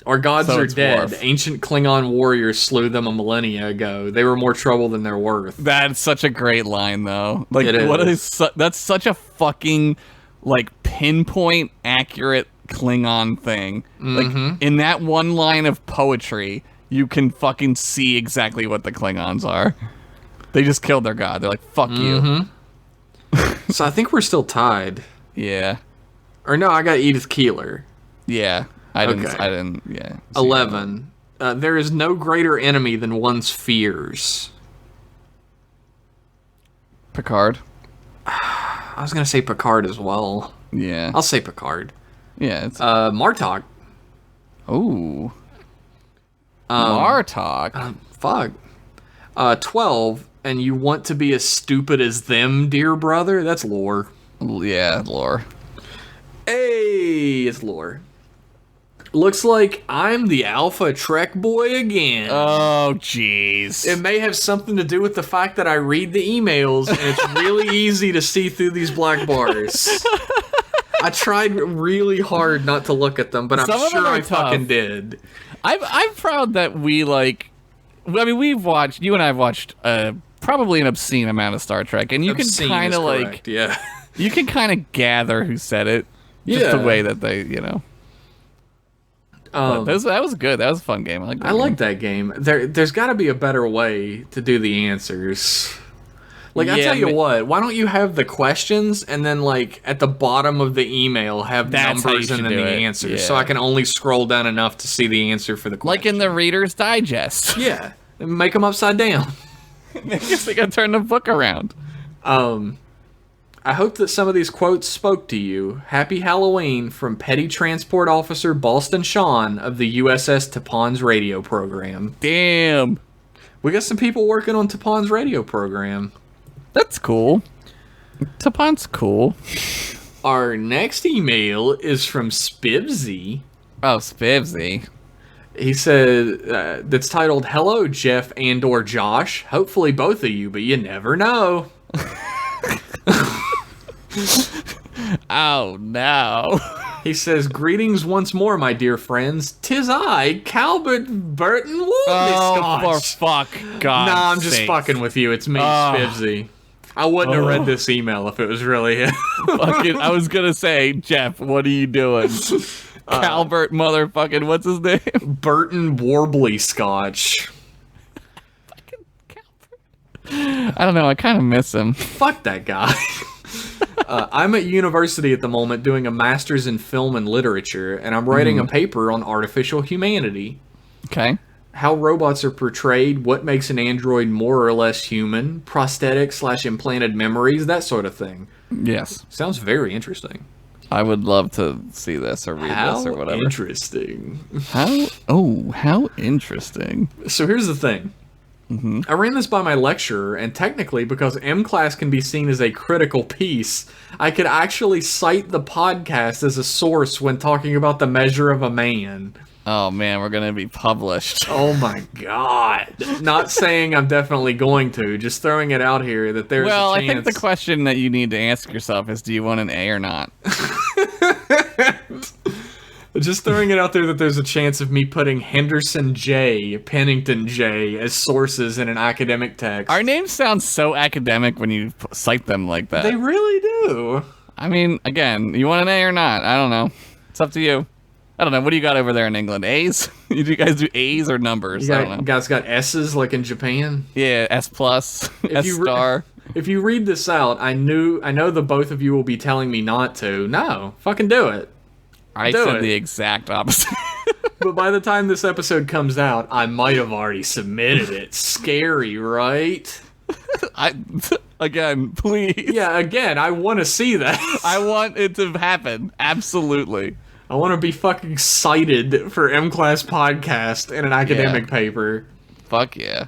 Our gods are dead. Worf. Ancient Klingon warriors slew them a millennia ago. They were more trouble than they're worth. That's such a great line, though. Like, it that's such a fucking like pinpoint accurate Klingon thing. Like in that one line of poetry, you can fucking see exactly what the Klingons are. They just killed their god. They're like, fuck you. So I think we're still tied. Yeah. Or no, I got Edith Keeler. Yeah. I didn't, yeah. 11. There is no greater enemy than one's fears. Picard. I was going to say Picard as well. Yeah. I'll say Picard. Yeah. It's... Martok. Ooh. Martok. Fuck. 12. And you want to be as stupid as them, dear brother? That's lore. Yeah, lore. Hey, it's lore. Looks like I'm the Alpha Trek boy again. Oh, jeez. It may have something to do with the fact that I read the emails, and it's really easy to see through these black bars. I tried really hard not to look at them, but I'm sure I fucking did. I'm proud that we, like... I mean, you and I have watched probably an obscene amount of Star Trek, and you can kind of, like... Yeah. You can kind of gather who said it. Just the way that they, you know... But that was good. That was a fun game. I like that game. There's got to be a better way to do the answers. Like, I tell you what, why don't you have the questions and then, like, at the bottom of the email have numbers and then the answers, so I can only scroll down enough to see the answer for the question. Like in the Reader's Digest. Yeah. Make them upside down. I guess they gotta turn the book around. I hope that some of these quotes spoke to you. Happy Halloween from Petty Transport Officer Boston Sean of the USS Tapon's radio program. Damn. We got some people working on Tapon's radio program. That's cool. Tapon's cool. Our next email is from Spivsy. Oh, Spivsy. He said, that's titled, Hello, Jeff and or Josh. Hopefully both of you, but you never know. Oh, no. He says, greetings once more, my dear friends. 'Tis I, Calbert Burton Wolby Scotch. Oh, for fuck God. Nah, I'm just fucking with you. It's me, Spivsy. I wouldn't have read this email if it was really him. I was gonna say, Jeff, what are you doing? Calbert motherfucking, what's his name? Burton Warbley Scotch. Fucking Calbert. I don't know, I kind of miss him. Fuck that guy. I'm at university at the moment doing a master's in film and literature, and I'm writing a paper on artificial humanity. Okay. How robots are portrayed, what makes an android more or less human, prosthetic/implanted memories, that sort of thing. Yes. Sounds very interesting. I would love to see this or read this or whatever. How interesting. How interesting. So here's the thing. I ran this by my lecturer, and technically, because M-Class can be seen as a critical piece, I could actually cite the podcast as a source when talking about the measure of a man. Oh man, we're gonna be published. Oh my god. Not saying I'm definitely going to, just throwing it out here that there's a chance. I think the question that you need to ask yourself is, do you want an A or not? Just throwing it out there that there's a chance of me putting Henderson J, Pennington J as sources in an academic text. Our names sound so academic when you cite them like that. They really do. I mean, again, you want an A or not? I don't know. It's up to you. I don't know. What do you got over there in England? A's? Do you guys do A's or numbers? I don't know. You guys got S's like in Japan? Yeah, S plus, S star. If you read this out, I know the both of you will be telling me not to. No, fucking do it. I said the exact opposite. But by the time this episode comes out, I might have already submitted it. Scary, right? Again, please. Yeah, again, I want to see that. I want it to happen. Absolutely. I want to be fucking cited for M-Class podcast in an academic paper. Fuck yeah.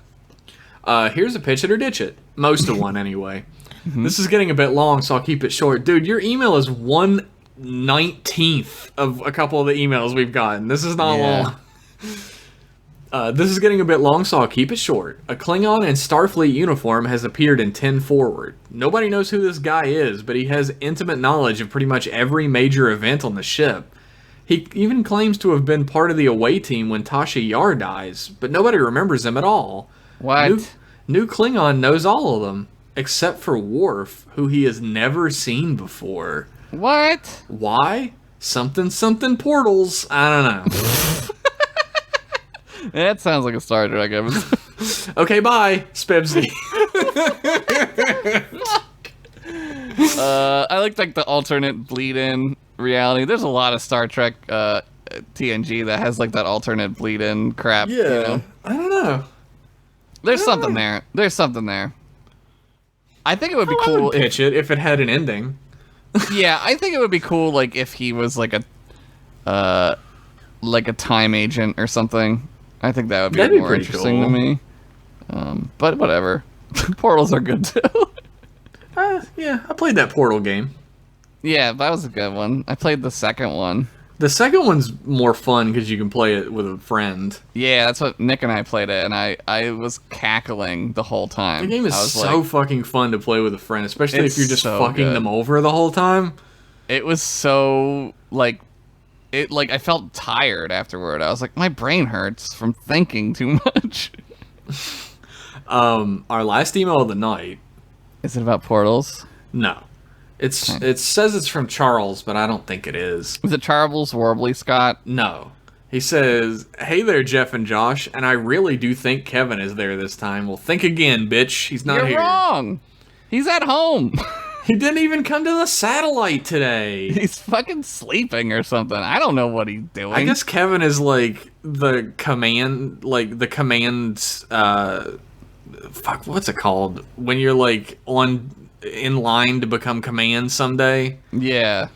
Here's a pitch it or ditch it. Most of one, anyway. This is getting a bit long, so I'll keep it short. Dude, your email is 1/19th of a couple of the emails we've gotten. This is not long. This is getting a bit long, so I'll keep it short. A Klingon in Starfleet uniform has appeared in 10 Forward. Nobody knows who this guy is, but he has intimate knowledge of pretty much every major event on the ship. He even claims to have been part of the away team when Tasha Yar dies, but nobody remembers him at all. What? New Klingon knows all of them, except for Worf, who he has never seen before. What? Why? Something portals. I don't know. That sounds like a Star Trek episode. Okay, bye, Spibsy. I like the alternate bleed-in reality. There's a lot of Star Trek TNG that has like that alternate bleed-in crap. Yeah, you know? I don't know. There's something there. There's something there. I think it would be cool. I would pitch it if it had an ending. Yeah, I think it would be cool like if he was like a time agent or something. I think that would be more interesting to me. But whatever. Portals are good too. Yeah, I played that Portal game. Yeah, that was a good one. I played the second one. The second one's more fun because you can play it with a friend. Yeah, that's what Nick and I played it, and I was cackling the whole time. The game is so fucking fun to play with a friend, especially if you're just fucking them over the whole time. It was so, I felt tired afterward. I was like, my brain hurts from thinking too much. Our last email of the night. Is it about portals? No. It says it's from Charles, but I don't think it is. Is it Charles Warbley Scott? No. He says, "Hey there, Jeff and Josh, and I really do think Kevin is there this time. Well, think again, bitch. He's not You're here. wrong. He's at home. He didn't even come to the satellite today. He's fucking sleeping or something. I don't know what he's doing. I guess Kevin is like the command, fuck, what's it called? When you're like in line to become command someday. Yeah.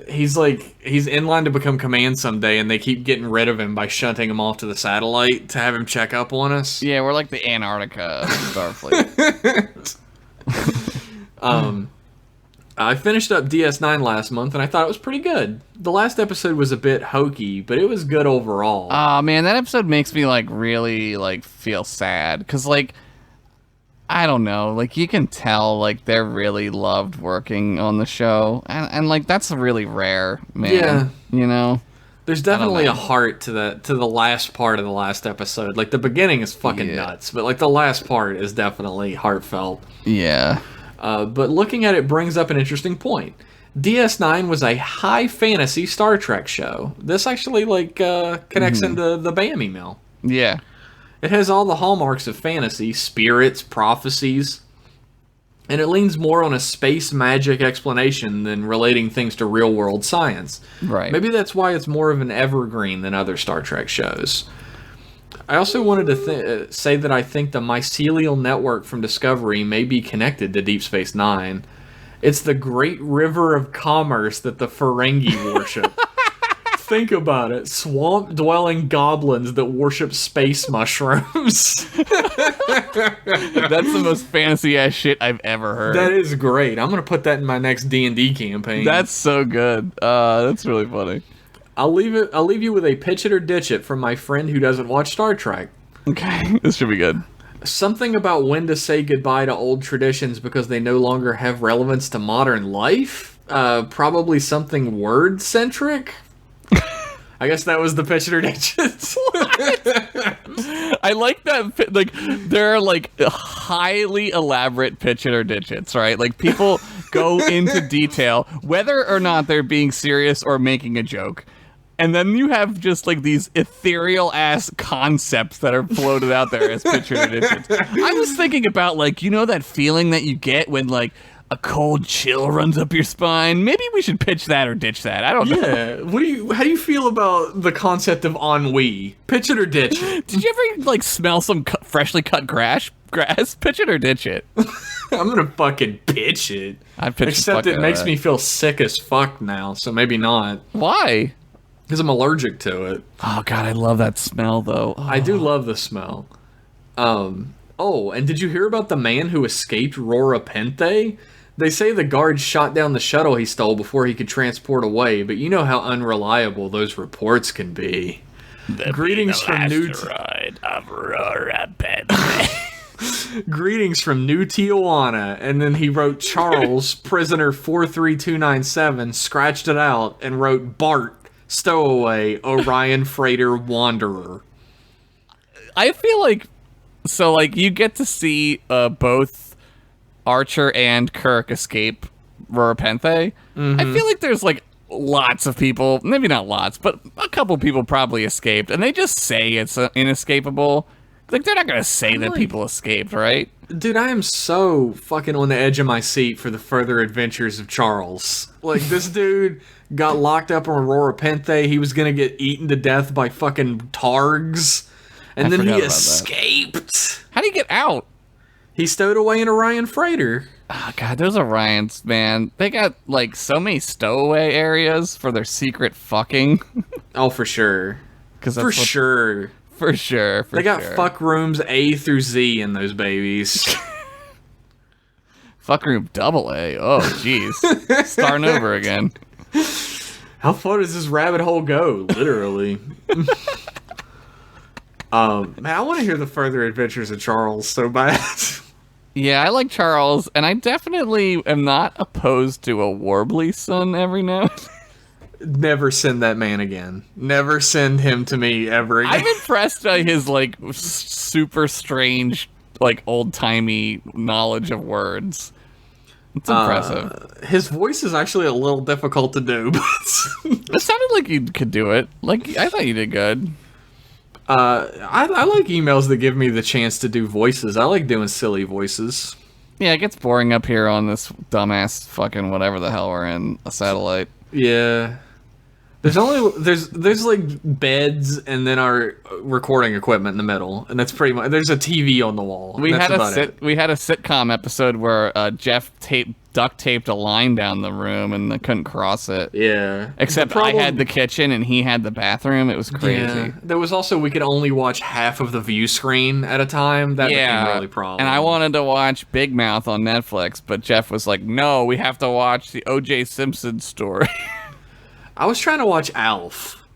He's in line to become command someday, and they keep getting rid of him by shunting him off to the satellite to have him check up on us. Yeah, we're like the Antarctica of Starfleet. I finished up DS9 last month, and I thought it was pretty good. The last episode was a bit hokey, but it was good overall. Oh, man, that episode makes me, like, really, like, feel sad. Because, like, I don't know. Like, you can tell, like, they're really loved working on the show. And like, that's really rare, man. Yeah. You know? There's definitely a heart to the last part of the last episode. Like, the beginning is fucking nuts, but, like, the last part is definitely heartfelt. Yeah. But looking at it brings up an interesting point. DS9 was a high fantasy Star Trek show. This actually, like, connects into the BAM email. Yeah. It has all the hallmarks of fantasy, spirits, prophecies, and it leans more on a space magic explanation than relating things to real-world science. Right. Maybe that's why it's more of an evergreen than other Star Trek shows. I also wanted to say that I think the mycelial network from Discovery may be connected to Deep Space Nine. It's the great river of commerce that the Ferengi worship. Think about it. Swamp-dwelling goblins that worship space mushrooms. That's the most fantasy-ass shit I've ever heard. That is great. I'm going to put that in my next D&D campaign. That's so good. That's really funny. I'll leave you with a pitch it or ditch it from my friend who doesn't watch Star Trek. Okay, this should be good. Something about when to say goodbye to old traditions because they no longer have relevance to modern life? Probably something word-centric? I guess that was the pitch it or ditch it. I like that, like, there are, like, highly elaborate pitch it or ditch it's, right? Like, people go into detail, whether or not they're being serious or making a joke. And then you have just, like, these ethereal-ass concepts that are floated out there as pitch it or ditch it's. I was thinking about, like, you know that feeling that you get when, like, a cold chill runs up your spine? Maybe we should pitch that or ditch that. I don't know. Yeah. How do you feel about the concept of ennui? Pitch it or ditch it? Did you ever, like, smell some freshly cut grass? Pitch it or ditch it? I'm gonna fucking pitch it. Except it makes me feel sick as fuck now, so maybe not. Why? Because I'm allergic to it. Oh, God, I love that smell, though. Oh. I do love the smell. Oh, and did you hear about the man who escaped Rora Pente? They say the guards shot down the shuttle he stole before he could transport away, but you know how unreliable those reports can be. Greetings from New Greetings from New Tijuana, and then he wrote Charles, prisoner 43297, scratched it out, and wrote Bart, stowaway, Orion freighter wanderer. I feel like, so, like, you get to see both Archer and Kirk escape Rora Pente. I feel like there's, like, lots of people, maybe not lots, but a couple people probably escaped, and they just say it's inescapable. Like, they're not gonna say that people escaped, right? Dude, I am so fucking on the edge of my seat for the further adventures of Charles. Like, this dude got locked up on Aurora Pente. He was gonna get eaten to death by fucking targs. And then he escaped. How'd he get out? He stowed away in Orion freighter. Oh, God, those Orions, man. They got, like, so many stowaway areas for their secret fucking. Oh, for sure. For sure. They got fuck rooms A through Z in those babies. Fuck room double A. Oh, jeez. Starting over again. How far does this rabbit hole go? Literally. Man, I want to hear the further adventures of Charles so bad. Yeah, I like Charles, and I definitely am not opposed to a Warbly son every now and then. Never send that man again. Never send him to me ever again. I'm impressed by his, like, super strange, like, old-timey knowledge of words. It's impressive. His voice is actually a little difficult to do, but It sounded like you could do it. Like, I thought you did good. I like emails that give me the chance to do voices. I like doing silly voices. Yeah, it gets boring up here on this dumbass fucking whatever the hell we're in, a satellite. Yeah. There's like beds and then our recording equipment in the middle, and that's pretty much. There's a TV on the wall. We had a sitcom episode where Jeff duct taped a line down the room and they couldn't cross it. Yeah. Except I had the kitchen and he had the bathroom. It was crazy. Yeah. There was also we could only watch half of the view screen at a time. That became really problem. And I wanted to watch Big Mouth on Netflix, but Jeff was like, "No, we have to watch the O.J. Simpson story." I was trying to watch Alf,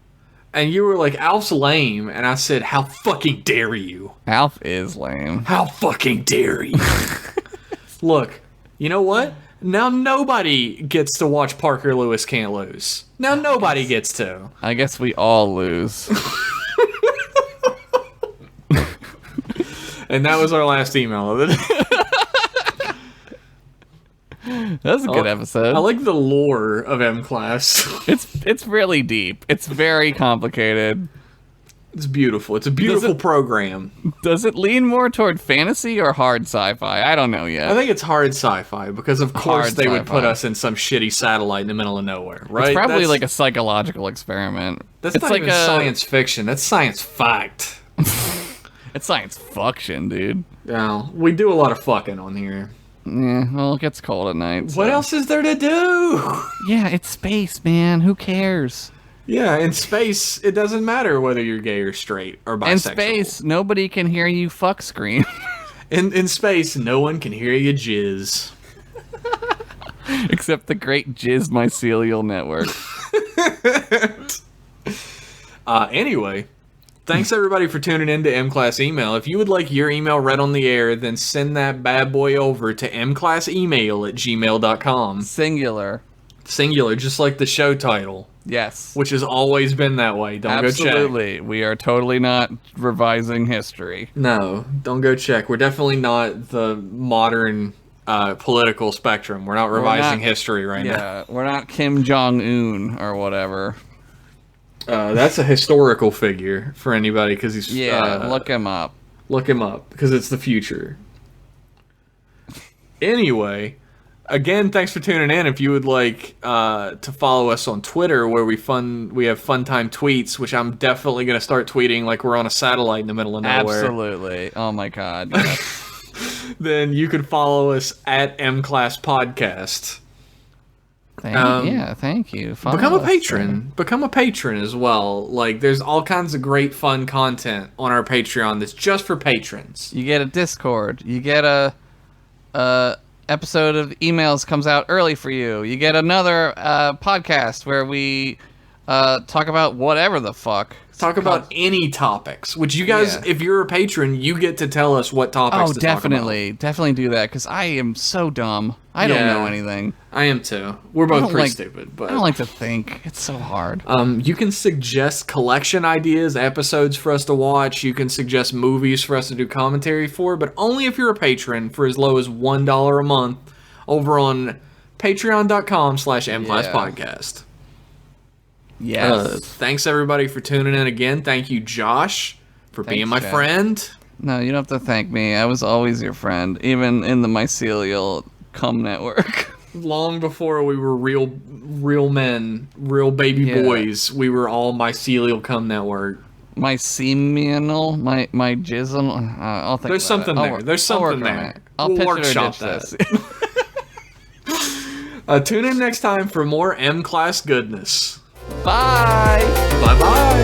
and you were like, "Alf's lame," and I said, "How fucking dare you?" Alf is lame. How fucking dare you? Look, you know what? Now nobody gets to watch Parker Lewis Can't Lose. Now nobody gets to. I guess we all lose. And that was our last email of it. That was a good episode. I like the lore of M Class. It's really deep. It's very complicated. It's beautiful. It's a beautiful program. Does it lean more toward fantasy or hard sci-fi? I don't know yet. I think it's hard sci-fi because, of course, Hard they would sci-fi. put us in some shitty satellite in the middle of nowhere, right? It's probably like a psychological experiment. That's it's not like even science fiction. That's science fact. It's science fiction, dude. Yeah, we do a lot of fucking on here. Yeah, well, it gets cold at night. What so- else is there to do? Yeah, it's space, man. Who cares? Yeah, in space, it doesn't matter whether you're gay or straight or bisexual. In space, nobody can hear you fuck scream. In space, no one can hear you jizz. Except the great Jizz Mycelial Network. Anyway, thanks everybody for tuning in to M-Class Email. If you would like your email read on the air, then send that bad boy over to mclassemail@gmail.com. Singular, just like the show title. Yes. Which has always been that way. Don't go check. Absolutely. We are totally not revising history. No, don't go check. We're definitely not the modern political spectrum. We're not revising history right now. Yeah, we're not Kim Jong-un or whatever. That's a historical figure for anybody because he's... look him up. Look him up because it's the future. Anyway... Again, thanks for tuning in. If you would like to follow us on Twitter, where we have fun time tweets, which I'm definitely going to start tweeting like we're on a satellite in the middle of nowhere. Absolutely. Oh my god. Yes. Then you can follow us at MClass Podcast. Thank you. Follow Become a us, patron. Become a patron as well. Like, there's all kinds of great fun content on our Patreon that's just for patrons. You get a Discord. You get a episode of emails comes out early for you. You get another podcast where we talk about whatever the fuck. Talk about any topics, which you guys, if you're a patron, you get to tell us what topics to talk about. Definitely do that, because I am so dumb. I don't know anything. I am too. We're both pretty stupid, but I don't like to think. It's so hard. You can suggest collection ideas, episodes for us to watch. You can suggest movies for us to do commentary for, but only if you're a patron for as low as $1 a month over on patreon.com/mclasspodcast. Yes. Thanks everybody for tuning in again. Thank you, Josh, for being my friend. No, you don't have to thank me. I was always your friend, even in the mycelial cum network. Long before we were real men, real baby boys, we were all mycelial cum network. My seminal, my jizzle. I'll think. There's something there. There's something there. I'll we'll pitch it or workshop ditch this. Tune in next time for more M-Class goodness. Bye. Bye-bye.